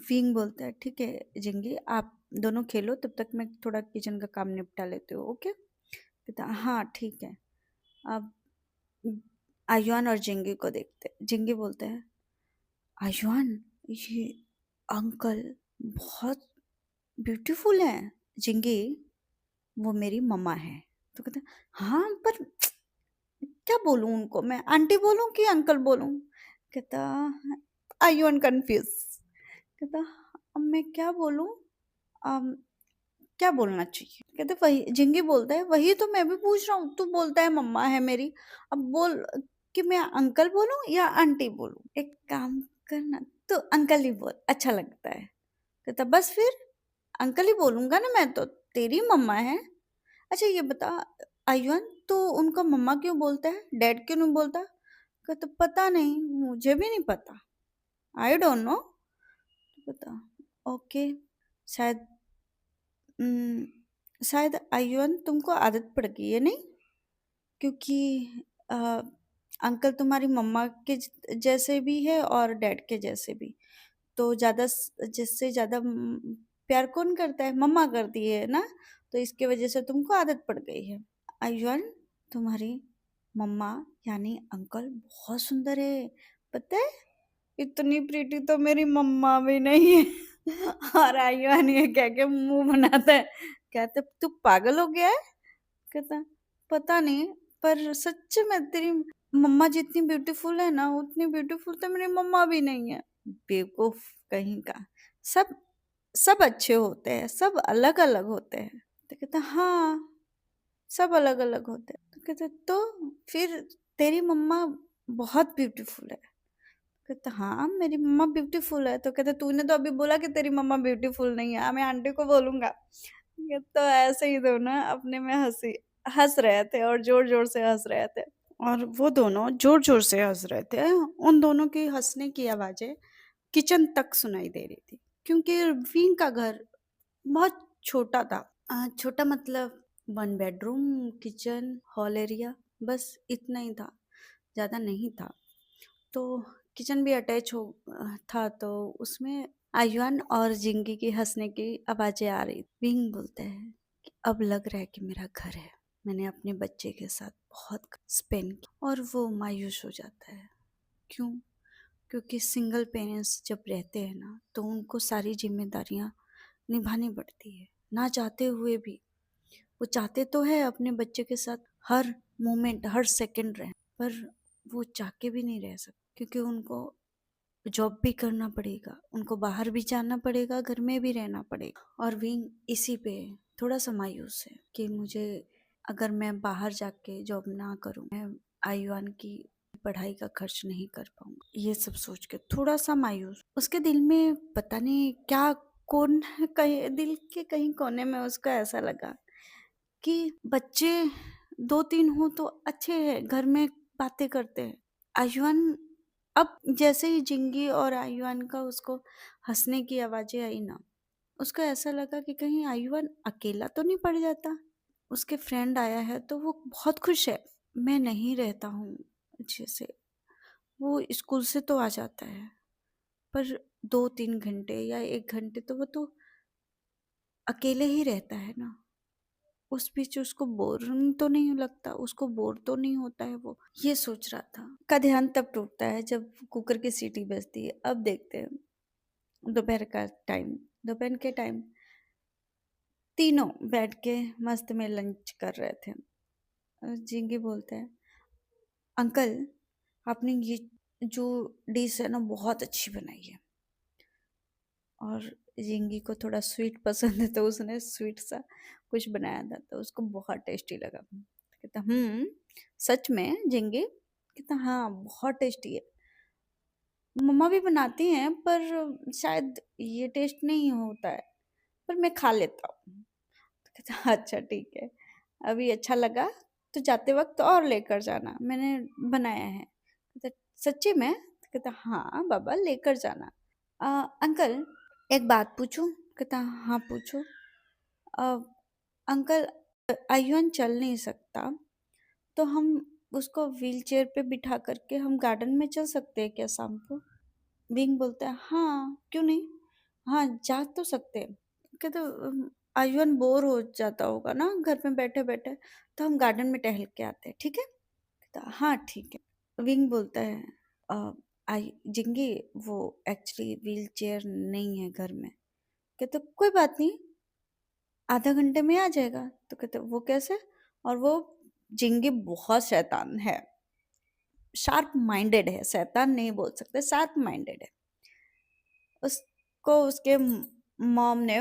विंग बोलता है ठीक है जिंगी, आप दोनों खेलो, तब तक मैं थोड़ा किचन का काम निपटा लेती हूँ, ओके। कहता हाँ ठीक है। अब आयुआन और जिंगी को देखते, जिंगी बोलते हैं आयुआन ये अंकल बहुत ब्यूटीफुल है। जिंगी वो मेरी मम्मा है। तो कहते हाँ पर क्या बोलूं उनको, मैं आंटी बोलूं कि अंकल बोलूं। कहता आयुआन कंफ्यूज। कहता अब मैं क्या बोलूं, अम, क्या बोलना चाहिए। कहते वही, जिंगी बोलता है वही तो मैं भी पूछ रहा हूँ, तू बोलता है मम्मा है मेरी, अब बोल कि मैं अंकल बोलूं या आंटी बोलूं। एक काम करना, तो अंकल ही बोल, अच्छा लगता है। कहता बस फिर अंकल ही बोलूंगा ना, मैं तो तेरी मम्मा है। अच्छा ये बता आयुन, तो उनका मम्मा क्यों बोलता है, डैड क्यों नहीं बोलता। कहता पता नहीं, मुझे भी नहीं पता, आई डोंट नो। बता ओके। शायद शायद आयुन तुमको आदत पड़ गई है नहीं, क्योंकि अ, अंकल तुम्हारी मम्मा के जैसे भी है और डैड के जैसे भी, तो ज्यादा जिससे ज्यादा प्यार कौन करता है, मम्मा करती है ना, तो इसके वजह से तुमको आदत पड़ गई है। आयुन तुम्हारी मम्मा यानी अंकल बहुत सुंदर है, पता है, इतनी प्रीति तो मेरी मम्मा भी नहीं है। और आयुन ये कह के मुंह बनाता है, कहते तू पागल हो गया है। कहता पता नहीं, पर सच में तेरी मम्मा जितनी ब्यूटीफुल है ना, उतनी ब्यूटीफुल तो मेरी मम्मा भी नहीं है। बेवकूफ कहीं का। सब सब अच्छे होते हैं, सब अलग अलग होते हैं। तो कहता हाँ सब अलग अलग होते हैं। तो कहते तो फिर तेरी मम्मा बहुत ब्यूटीफुल है। कहता हाँ मेरी मम्मा ब्यूटीफुल है। तो कहते तूने तो अभी बोला कि तेरी मम्मा ब्यूटीफुल नहीं है, मैं आंटी को बोलूंगा। ये तो ऐसे ही दोनों अपने में हंस रहे थे और जोर जोर से हंस रहे थे। और वो दोनों जोर जोर से हंस रहे थे, उन दोनों की हंसने की आवाजें किचन तक सुनाई दे रही थी, क्योंकि विंग का घर बहुत छोटा था। छोटा मतलब 1 बेडरूम, किचन, हॉल एरिया, बस इतना ही था, ज़्यादा नहीं था। तो किचन भी अटैच था, तो उसमें आयुआन और जिंगी की हंसने की आवाजें आ रही। विंग बोलते हैं कि अब लग रहा है कि मेरा घर है, मैंने अपने बच्चे के साथ बहुत स्पेंड किया। और वो मायूस हो जाता है। क्यों? क्योंकि सिंगल पेरेंट्स जब रहते हैं ना, तो उनको सारी जिम्मेदारियां निभानी पड़ती है, ना चाहते हुए भी। वो चाहते तो है अपने बच्चे के साथ हर मोमेंट हर सेकंड रहे, पर वो चाह के भी नहीं रह सकते, क्योंकि उनको जॉब भी करना पड़ेगा, उनको बाहर भी जाना पड़ेगा, घर में भी रहना पड़ेगा। और विंग इसी पे थोड़ा सा मायूस है कि मुझे, अगर मैं बाहर जाके जॉब ना करूं, मैं आयुआन की पढ़ाई का खर्च नहीं कर पाऊंगा। ये सब सोच के थोड़ा सा मायूस उसके दिल में, पता नहीं क्या, कौन कहीं दिल के कहीं कोने में उसको ऐसा लगा कि बच्चे 2-3 हो तो अच्छे हैं, घर में बातें करते हैं। आयुआन, अब जैसे ही जिंगी और आयुआन का उसको हंसने की आवाजें आई ना, उसको ऐसा लगा कि कहीं आयुआन अकेला तो नहीं पड़ जाता। उसके फ्रेंड आया है तो वो बहुत खुश है। मैं नहीं रहता हूँ, जैसे वो स्कूल से तो आ जाता है, पर 2-3 घंटे या 1 घंटे तो वो तो अकेले ही रहता है ना। उस बीच उसको बोरिंग तो नहीं लगता, उसको बोर तो नहीं होता है वो, ये सोच रहा था। का ध्यान तब टूटता है जब कुकर की सीटी बजती है। अब देखते हैं दोपहर का टाइम, दोपहर के टाइम तीनों बैठ के मस्त में लंच कर रहे थे। जिंगी बोलते हैं अंकल आपने ये जो डिश है ना बहुत अच्छी बनाई है। और जिंगी को थोड़ा स्वीट पसंद है, तो उसने स्वीट सा कुछ बनाया था, तो उसको बहुत टेस्टी लगा। कहता सच में जिंगी? कहता हाँ बहुत टेस्टी है, मम्मा भी बनाती हैं पर शायद ये टेस्ट नहीं होता है, पर मैं खा लेता हूँ। तो कहता अच्छा ठीक है, अभी अच्छा लगा तो जाते वक्त और लेकर जाना, मैंने बनाया है। कहता सच्ची में? तो कहता हाँ बाबा लेकर जाना। अंकल एक बात पूछूं? कहता हाँ पूछो। अ, अंकल आयुन चल नहीं सकता, तो हम उसको व्हील चेयर पे बिठा करके हम गार्डन में चल सकते हैं क्या शाम को? विंग बोलता है हाँ क्यों नहीं, हाँ जा तो सकते हैं। कहते आयुन बोर हो जाता होगा ना घर में बैठे बैठे, तो हम गार्डन में टहल के आते हैं, ठीक है? कहता हाँ ठीक है। विंग बोलता है "अ, आई जिंगी, वो एक्चुअली व्हील चेयर नहीं है घर में। कहते कोई बात नहीं, आधा घंटे में आ जाएगा। तो कहते वो कैसे? और वो जिंगी बहुत शैतान है, शार्प माइंडेड है, शैतान नहीं बोल सकते, शार्प माइंडेड है। उसको उसके मॉम ने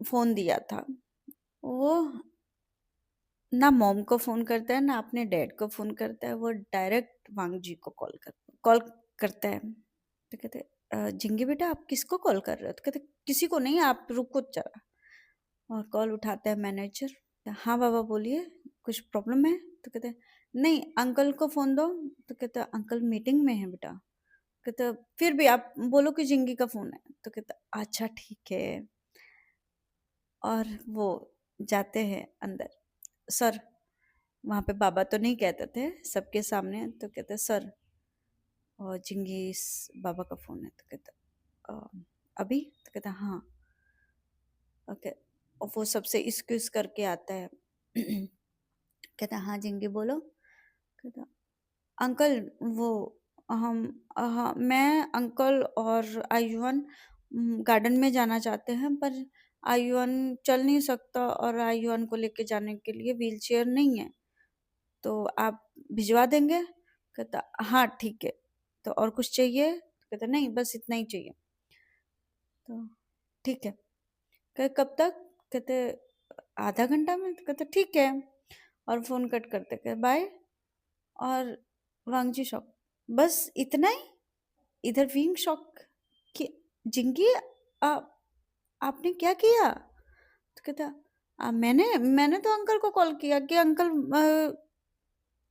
फोन दिया था, वो ना मॉम को फोन करता है ना अपने डैड को फोन करता है, वो डायरेक्ट वांग जी को कॉल करता है। तो कहते जिंगी बेटा आप किसको कॉल कर रहे हो? तो कहते किसी को नहीं, आप रुको जरा। और कॉल उठाता है मैनेजर। हाँ बाबा बोलिए, कुछ प्रॉब्लम है? तो कहते नहीं अंकल को फोन दो। तो कहता अंकल मीटिंग में है बेटा। कहता फिर भी आप बोलो कि जिंगी का फोन है। तो कहता अच्छा ठीक है। और वो जाते हैं अंदर। सर, वहाँ पे बाबा तो नहीं कहते थे सबके सामने, तो कहते सर और जिंगी बाबा का फोन है। तो कहता अभी? तो कहता हाँ ओके। और वो सबसे एक्सक्यूज करके आता है। कहता हाँ जिंगी बोलो। कहता अंकल वो हम हाँ मैं अंकल और आयुन गार्डन में जाना चाहते हैं, पर आयुन चल नहीं सकता और आयुन को लेके जाने के लिए व्हील चेयर नहीं है, तो आप भिजवा देंगे? कहता हाँ ठीक है। तो और कुछ चाहिए? कहता नहीं बस इतना ही चाहिए। तो ठीक है। कहे कब तक? कहते आधा घंटा में। तो कहते ठीक है। और फोन कट करते कहे बाय। और वांगजी शॉक, बस इतना ही? इधर विंग शॉक कि जिंगी आ, आपने क्या किया? तो कहता मैंने मैंने तो अंकल को कॉल किया कि अंकल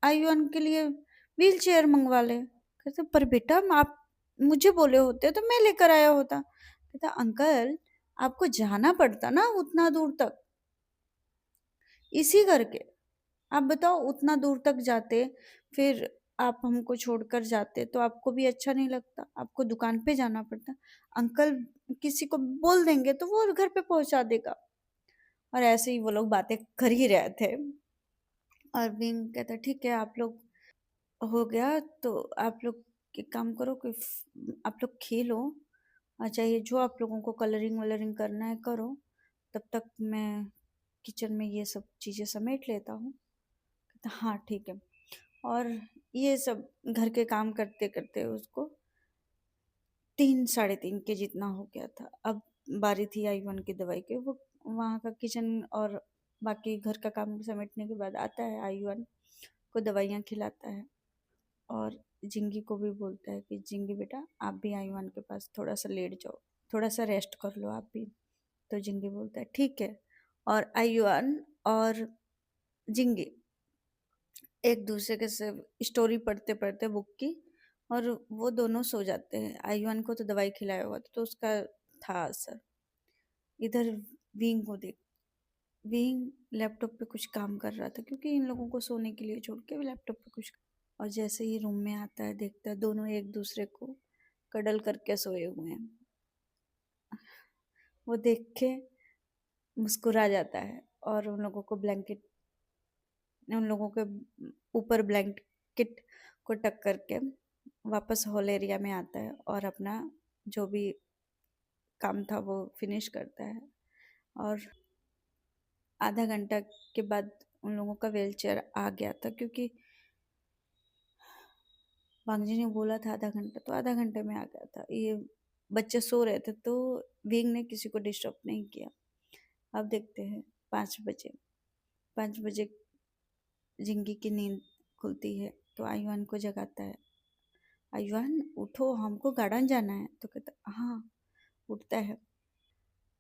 आयुन के लिए व्हील चेयर मंगवा ले। कहता पर बेटा आप मुझे बोले होते तो मैं लेकर आया होता। कहता अंकल आपको जाना पड़ता ना उतना दूर तक, इसी करके। आप बताओ उतना दूर तक जाते, फिर आप हमको छोड़कर जाते तो आपको भी अच्छा नहीं लगता, आपको दुकान पे जाना पड़ता। अंकल किसी को बोल देंगे तो वो घर पे पहुंचा देगा। और ऐसे ही वो लोग बातें कर ही रहे थे। और विंग कहता ठीक है आप लोग हो गया तो आप लोग एक काम करो कि आप लोग खेलो, अच्छा ये जो आप लोगों को कलरिंग वलरिंग करना है करो, तब तक मैं किचन में ये सब चीज़ें समेट लेता हूँ। कहता हाँ ठीक है। और ये सब घर के काम करते करते उसको 3 साढ़े 3 के जितना हो गया था। अब बारी थी आई1 की दवाई के। वो वहाँ का किचन और बाकी घर का काम समेटने के बाद आता है, आई1 को दवाइयाँ खिलाता है और जिंगी को भी बोलता है कि जिंगी बेटा आप भी आई1 के पास थोड़ा सा लेट जाओ, थोड़ा सा रेस्ट कर लो आप भी। तो जिंगी बोलता है ठीक है। और आई1 और जिंगी एक दूसरे के से स्टोरी पढ़ते पढ़ते बुक की, और वो दोनों सो जाते हैं। आयुआन को तो दवाई खिलाया हुआ था तो उसका था असर। इधर विंग को देख, विंग लैपटॉप पे कुछ काम कर रहा था क्योंकि इन लोगों को सोने के लिए छोड़ के लैपटॉप पे कुछ। और जैसे ही रूम में आता है देखता है दोनों एक दूसरे को कडल करके सोए हुए हैं। वो देख के मुस्कुरा जाता है और उन लोगों के ऊपर ब्लैंकेट को टक करके वापस हॉल एरिया में आता है और अपना जो भी काम था वो फिनिश करता है। और आधा घंटा के बाद उन लोगों का व्हीलचेयर आ गया था, क्योंकि वांगजी ने बोला था आधा घंटा, तो आधा घंटे में आ गया था। ये बच्चे सो रहे थे तो विंग ने किसी को डिस्टर्ब नहीं किया। अब देखते हैं 5 बजे, 5 बजे जिंगी की नींद खुलती है तो आयुआन को जगाता है। आयुआन उठो, हमको गार्डन जाना है। तो कहता हाँ। उठता है,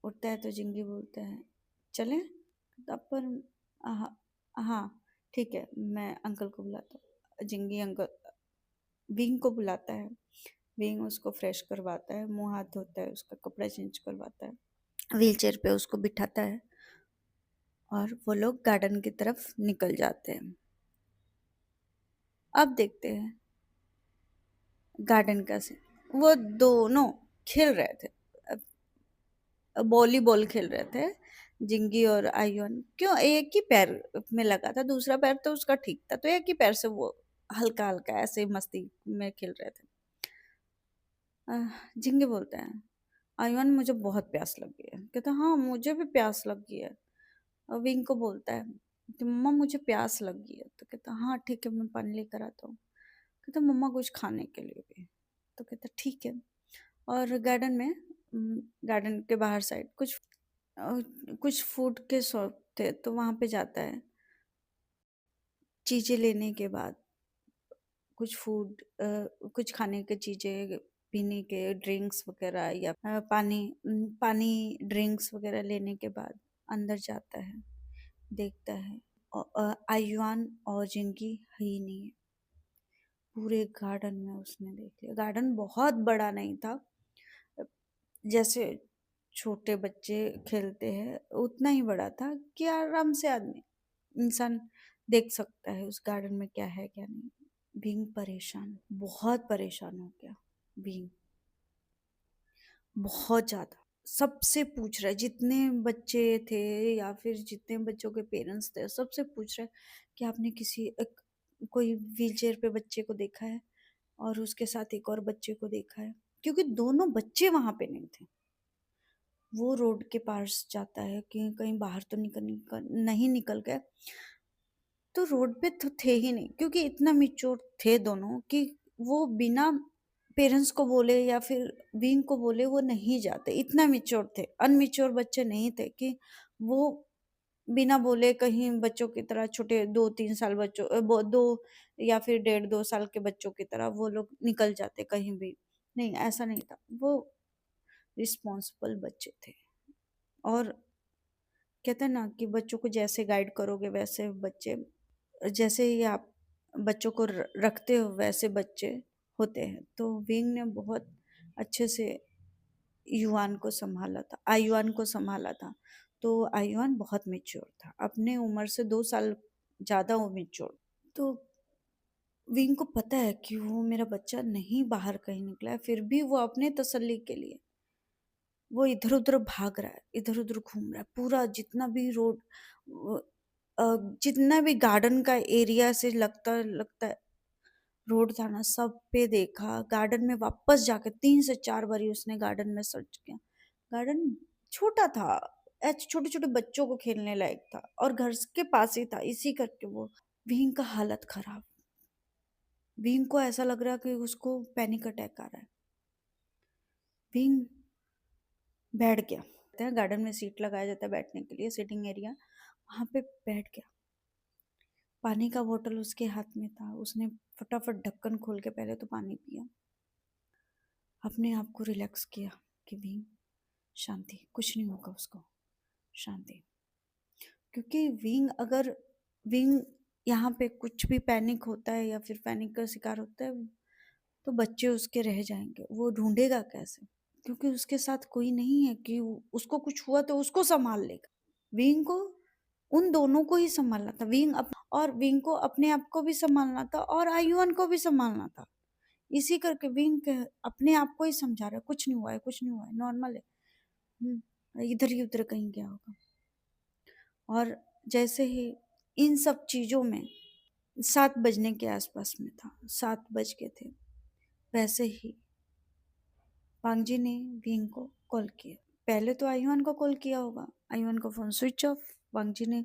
उठता है तो जिंगी बोलता है चलें। तब पर हाँ, हाँ ठीक है, मैं अंकल को बुलाता हूँ। जिंगी अंकल विंग को बुलाता है। विंग उसको फ्रेश करवाता है, मुंह हाथ धोता है, उसका कपड़ा चेंज करवाता है, व्हील चेयर पे उसको बिठाता है और वो लोग गार्डन की तरफ निकल जाते हैं। अब देखते हैं गार्डन का सीन। वो दोनों खेल रहे थे, वॉलीबॉल खेल रहे थे, जिंगी और आयुन। क्यों, एक ही पैर में लगा था, दूसरा पैर तो उसका ठीक था, तो एक ही पैर से वो हल्का हल्का ऐसे मस्ती में खेल रहे थे। जिंगी बोलता है आयुन मुझे बहुत प्यास लग गई है। कहता हाँ मुझे भी प्यास लग गई है। और विंग को बोलता है कि मम्मा मुझे प्यास लग गई है। तो कहता हाँ ठीक है, मैं पानी लेकर आता हूँ। कहता मम्मा कुछ खाने के लिए भी। तो कहता ठीक है। और गार्डन में गार्डन के बाहर साइड कुछ फूड के शॉप थे, तो वहां पे जाता है। चीजें लेने के बाद कुछ फूड, कुछ खाने के चीजें, पीने के ड्रिंक्स वगैरह या पानी ड्रिंक्स वगैरह लेने के बाद अंदर जाता है। देखता है आयुआन और जिंकी है ही नहीं है। पूरे गार्डन में उसने देख लिया। गार्डन बहुत बड़ा नहीं था, जैसे छोटे बच्चे खेलते हैं उतना ही बड़ा था कि आराम से आदमी इंसान देख सकता है उस गार्डन में क्या है क्या नहीं। बीइंग परेशान, बहुत परेशान हो गया बीइंग, बहुत ज्यादा। सबसे पूछ रहा है, जितने बच्चे थे या फिर जितने बच्चों के पेरेंट्स थे, सबसे पूछ रहा है कि आपने कोई व्हील चेयर पे बच्चे को देखा है और उसके साथ एक और बच्चे को देखा है, क्योंकि दोनों बच्चे वहां पे नहीं थे। वो रोड के पास जाता है कि कहीं बाहर तो नहीं निकल गए। तो रोड पे तो थे ही नहीं, क्योंकि इतना मिच्योर थे दोनों कि वो बिना पेरेंट्स को बोले या फिर विंग को बोले वो नहीं जाते। इतना मिच्योर थे, अनमिच्योर बच्चे नहीं थे कि वो बिना बोले कहीं बच्चों की तरह, छोटे 2-3 साल बच्चों, 2 या फिर 1.5-2 साल के बच्चों की तरह वो लोग निकल जाते कहीं भी। नहीं, ऐसा नहीं था। वो रिस्पॉन्सिबल बच्चे थे। और कहते हैं ना कि बच्चों को जैसे गाइड करोगे वैसे बच्चे, जैसे ही आप बच्चों को रखते हो वैसे बच्चे होते हैं। तो विंग ने बहुत अच्छे से आयुआन को संभाला था। तो आयुआन बहुत मेच्योर था, अपने उम्र से 2 साल ज्यादा वो मेच्योर। तो विंग को पता है कि वो मेरा बच्चा नहीं बाहर कहीं निकला है, फिर भी वो अपने तसल्ली के लिए वो इधर उधर भाग रहा है, इधर उधर घूम रहा है। पूरा जितना भी गार्डन का एरिया से लगता है रोड था ना, सब पे देखा। गार्डन में वापस जाके 3 से 4 बारी उसने गार्डन में सर्च किया। गार्डन छोटा था, छोटे छोटे बच्चों को खेलने लायक था और घर के पास ही था। इसी करके वो भीम का हालत खराब। भीम को ऐसा लग रहा कि उसको पैनिक अटैक आ रहा है। भीम बैठ गया। गार्डन में सीट लगाया जाता है बैठने के लिए, सिटिंग एरिया, वहां पे बैठ गया। पानी का बोतल उसके हाथ में था। उसने फटाफट ढक्कन खोल के पहले तो पानी पिया, अपने आप को रिलैक्स किया कि भीम शांति, कुछ नहीं होगा उसको, शांति। क्योंकि विंग यहाँ पे कुछ भी पैनिक होता है या फिर पैनिक का शिकार होता है तो बच्चे उसके रह जाएंगे। वो ढूंढेगा कैसे, क्योंकि उसके साथ कोई नहीं है कि उसको कुछ हुआ तो उसको संभाल लेगा। विंग को उन दोनों को ही संभालना था। और विंग को अपने आप को भी संभालना था और आयुआन को भी संभालना था। इसी करके विंग अपने आप को ही समझा रहा है कुछ नहीं हुआ है, कुछ नहीं हुआ है, नॉर्मल है, इधर ही उधर कहीं गया होगा। और जैसे ही इन सब चीजों में 7 बजने के आसपास में था, 7 बज के थे, वैसे ही पांगजी ने विंग को कॉल किया। पहले तो आयुआन को कॉल किया होगा, आयुआन का फोन स्विच ऑफ। वांगजी ने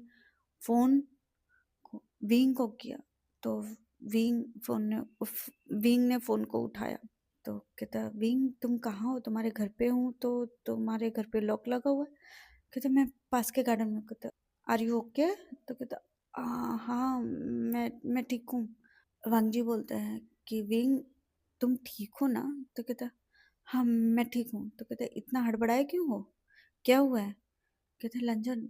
फोन विंग को किया तो विंग ने फोन को उठाया। तो कहता विंग तुम कहाँ हो, तुम्हारे घर पे हूँ, तो तुम्हारे घर पे लॉक लगा हुआ है। कहता मैं पास के गार्डन में। कहता आर यू ओके? तो कहता हाँ मैं ठीक हूँ। वांगजी बोलता है कि विंग तुम ठीक हो ना? तो कहता हाँ मैं ठीक हूँ। तो कहता इतना हड़बड़ाए क्यों हो, क्या हुआ है? कहते लंजन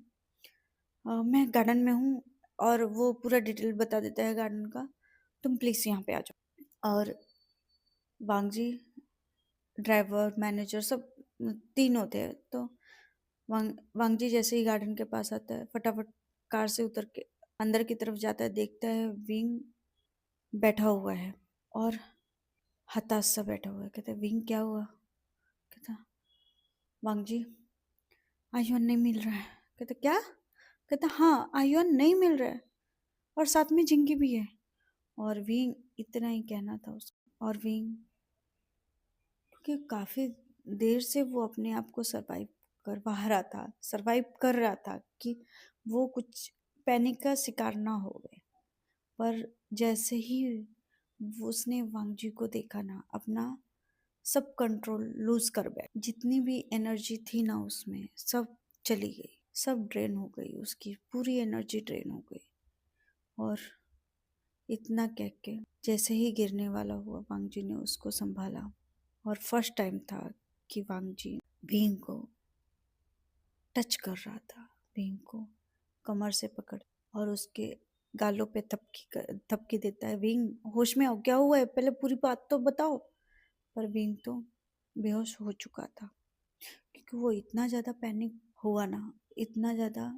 मैं गार्डन में हूँ, और वो पूरा डिटेल बता देता है गार्डन का। तुम प्लीज यहाँ पे आ जाओ। और वांगजी, ड्राइवर, मैनेजर सब तीन होते हैं। तो वांगजी जैसे ही गार्डन के पास आता है, फटाफट कार से उतर के अंदर की तरफ जाता है, देखता है विंग बैठा हुआ है और हताश सा बैठा हुआ है। कहता है विंग क्या हुआ? कहता वांगजी आयुन नहीं मिल रहा है। कहता क्या? कहता हाँ आयुन नहीं मिल रहा है, और साथ में जिंकी भी है। और विंग, इतना ही कहना था उसको। और विंग, क्योंकि काफी देर से वो अपने आप को सरवाइव कर रहा था कि वो कुछ पैनिक का शिकार ना हो गए। पर जैसे ही उसने वांगजी को देखा ना, अपना सब कंट्रोल लूज कर बैठ, जितनी भी एनर्जी थी ना उसमें, सब चली गई, सब ड्रेन हो गई, उसकी पूरी एनर्जी ड्रेन हो गई। और इतना कह के जैसे ही गिरने वाला हुआ, वांगजी ने उसको संभाला। और फर्स्ट टाइम था कि वांगजी भीम को टच कर रहा था, भीम को कमर से पकड़ और उसके गालों पे थपकी देता है। विंग होश में आओ, क्या हुआ है, पहले पूरी बात तो बताओ। पर विंग तो बेहोश हो चुका था, क्योंकि वो इतना ज्यादा पैनिक हुआ ना, इतना ज्यादा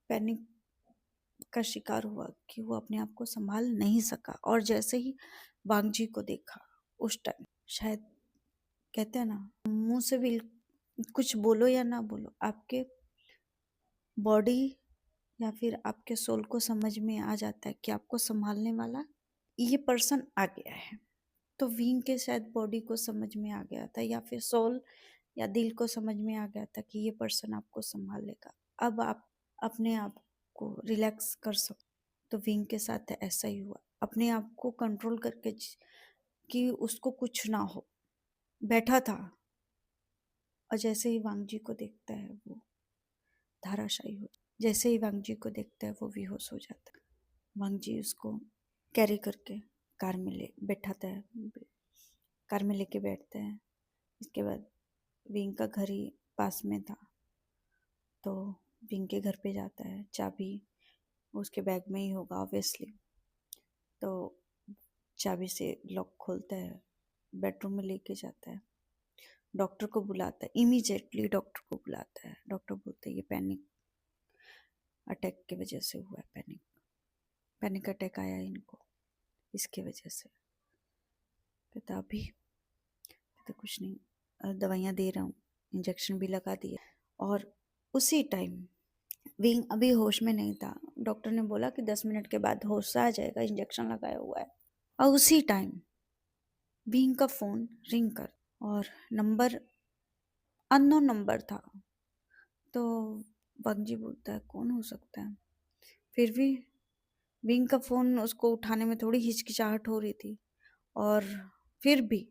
पैनिक का शिकार हुआ कि वो अपने आप को संभाल नहीं सका। और जैसे ही वांगजी को देखा, उस टाइम शायद कहते हैं ना, मुंह से भी कुछ बोलो या ना बोलो, आपके बॉडी या फिर आपके सोल को समझ में आ जाता है कि आपको संभालने वाला ये पर्सन आ गया है। तो विंग के शायद बॉडी को समझ में आ गया था, या फिर सोल या दिल को समझ में आ गया था कि ये पर्सन आपको संभाल लेगा, अब आप अपने आप को रिलैक्स कर सकते। तो विंग के साथ ऐसा ही हुआ, अपने आप को कंट्रोल करके कि उसको कुछ ना हो बैठा था। और जैसे ही वांगजी को देखता है, वो धाराशायी हो, जैसे ही वांगजी को देखता है वो बेहोश हो जाता है। वांगजी उसको कैरी करके कार में ले बैठाता है, कार में लेके बैठते हैं। इसके बाद विंग का घर ही पास में था, तो विंग के घर पे जाता है। चाबी उसके बैग में ही होगा ऑब्वियसली, तो चाबी से लॉक खोलता है, बेडरूम में लेके जाता है, डॉक्टर को बुलाता है, इमीडिएटली डॉक्टर को बुलाता है। डॉक्टर बोलते हैं ये पैनिक अटैक की वजह से हुआ है, पैनिक अटैक आया इनको, इसके वजह से। कहता अभी? कहता कुछ नहीं, दवाइयाँ दे रहा हूँ, इंजेक्शन भी लगा दिया। और उसी टाइम विंग अभी होश में नहीं था, डॉक्टर ने बोला कि 10 मिनट के बाद होश आ जाएगा, इंजेक्शन लगाया हुआ है। और उसी टाइम विंग का फोन रिंग कर, और नंबर अननोन नंबर था। तो बगजी बोलता है कौन हो सकता है। फिर भी विंग का फोन उसको उठाने में थोड़ी हिचकिचाहट हो रही थी, और फिर भी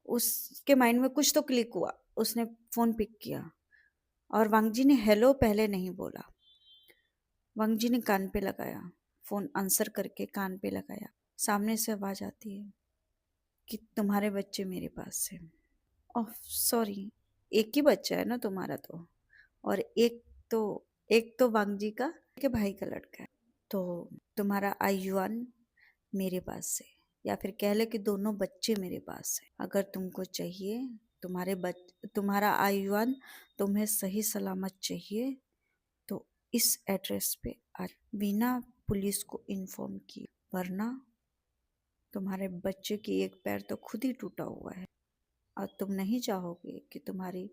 उसके माइंड में कुछ तो क्लिक हुआ। उसने फोन पिक किया, और वांगजी ने हेलो पहले नहीं बोला, वांगजी ने कान पे लगाया, फोन आंसर करके कान पे लगाया। सामने से आवाज आती है कि तुम्हारे बच्चे मेरे पास है। ओह सॉरी, एक ही बच्चा है ना तुम्हारा तो, और तो एक तो वांगजी का के भाई का लड़का है, तो तुम्हारा आयुआन मेरे पास है, या फिर कह ले कि दोनों बच्चे मेरे पास है। अगर तुमको चाहिए, तुम्हारा आयुआन तुम्हें सही सलामत चाहिए, तो इस एड्रेस पे आज बिना पुलिस को इन्फॉर्म किए, वरना तुम्हारे बच्चे की एक पैर तो खुद ही टूटा हुआ है, और तुम नहीं चाहोगे कि तुम्हारी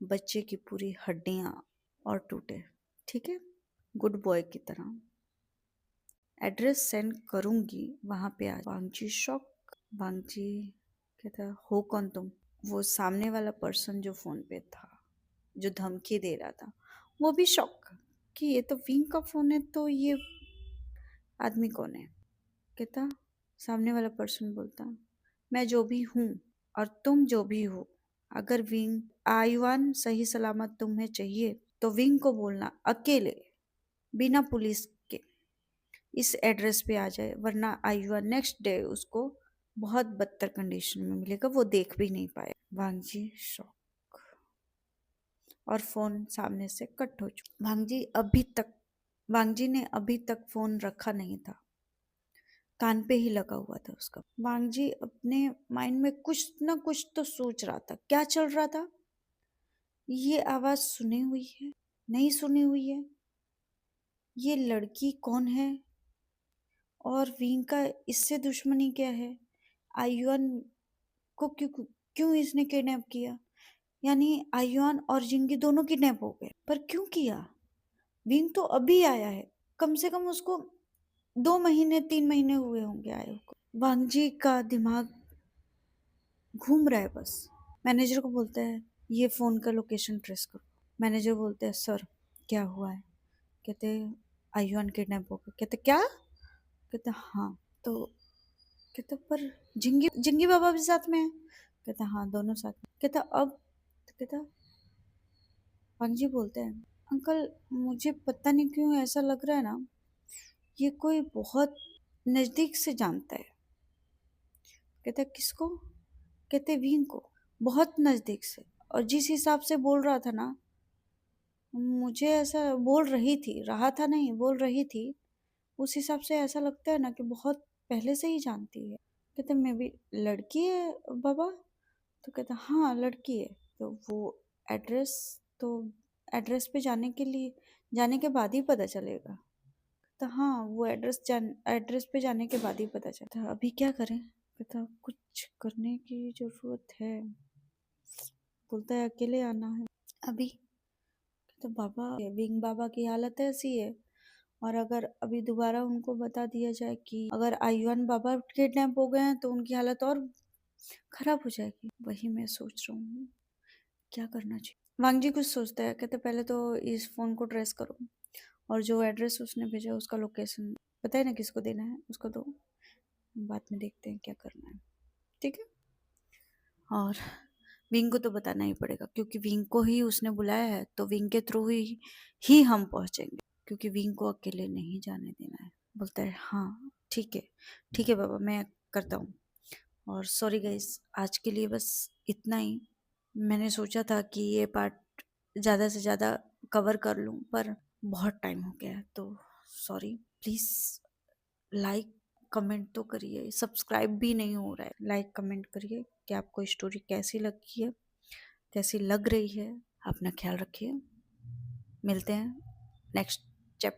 बच्चे की पूरी हड्डियां और टूटे। ठीक है, गुड बॉय की तरह एड्रेस सेंड करूंगी, वहां पे आ। वांगजी शॉक। वांगजी कहता हो कौन तुम? वो सामने वाला पर्सन जो फोन पे था, जो धमकी दे रहा था, वो भी शॉक कि ये तो विंग का फोन है, तो ये आदमी कौन है। कहता सामने वाला पर्सन बोलता मैं जो भी हूँ और तुम जो भी हो, अगर विंग आईवान सही सलामत तुम्हें चाहिए तो विंग को बोलना अकेले बिना पुलिस के इस एड्रेस पे आ जाए, वरना आईवान नेक्स्ट डे उसको बहुत बदतर कंडीशन में मिलेगा, वो देख भी नहीं पाए। वांगजी शॉक और फोन सामने से कट हो चुका। वांगजी ने अभी तक फोन रखा नहीं था, कान पे ही लगा हुआ था उसका। वांगजी अपने माइंड में कुछ न कुछ तो सोच रहा था। क्या चल रहा था? ये आवाज सुनी हुई है, नहीं सुनी हुई है, ये लड़की कौन है और विंग का इससे दुश्मनी क्या है, आयुअन को क्यों क्यों इसने किडनैप किया, यानी आयुअन और जिंगी दोनों किडनैप हो गए। पर क्यों किया? विंग तो अभी आया है, कम से कम उसको 2 महीने 3 महीने हुए होंगे आए को। वांगजी का दिमाग घूम रहा है बस। मैनेजर को बोलता है ये फोन का लोकेशन ट्रेस करो। मैनेजर बोलते हैं सर क्या हुआ है? कहते आयुआन किडनैप हो गया। कहते क्या? कहते हाँ। तो कहते पर जिंगी जिंगी बाबा भी साथ में है। कहते हाँ दोनों साथ में। कहता अब? तो कहता वांगजी बोलते हैं अंकल मुझे पता नहीं क्यों ऐसा लग रहा है ना, ये कोई बहुत नजदीक से जानता है। कहता किसको? कहते विंग को, बहुत नजदीक से। और जिस हिसाब से बोल रहा था ना, मुझे ऐसा बोल रही थी, रहा था नहीं, बोल रही थी, उस हिसाब से ऐसा लगता है ना कि बहुत पहले से ही जानती है। कहते मैं भी लड़की है बाबा? तो कहता हाँ लड़की है। तो वो एड्रेस तो एड्रेस पे जाने के बाद ही पता चलेगा। तो हाँ वो एड्रेस पे जाने के बाद ही पता चलता। अभी क्या करें? कहता कुछ करने की जरूरत है। बोलता है अकेले आना है अभी। तो बाबा विंग बाबा की हालत ऐसी है, और अगर अभी दोबारा उनको बता दिया जाए कि अगर आयुआन बाबा किडनैप हो गए हैं तो उनकी हालत और खराब हो जाएगी। वही मैं सोच रहा हूँ क्या करना चाहिए। वांगजी कुछ सोचता है। कहते पहले तो इस फोन को ट्रेस करो और जो एड्रेस उसने भेजा उसका लोकेशन पता है ना किसको देना है, उसको दो, बाद में देखते हैं क्या करना है। ठीक है। और विंग को तो बताना ही पड़ेगा क्योंकि विंग को ही उसने बुलाया है, तो विंग के थ्रू ही हम पहुंचेंगे, क्योंकि विंग को अकेले नहीं जाने देना है। बोलता है हाँ ठीक है बाबा मैं करता हूँ। और सॉरी गाइस आज के लिए बस इतना ही। मैंने सोचा था कि ये पार्ट ज़्यादा से ज़्यादा कवर कर लूँ पर बहुत टाइम हो गया है, तो सॉरी। प्लीज़ लाइक कमेंट तो करिए, सब्सक्राइब भी नहीं हो रहा है। लाइक कमेंट करिए कि आपको स्टोरी कैसी लगी है, कैसी लग रही है। अपना ख्याल रखिए, मिलते हैं नेक्स्ट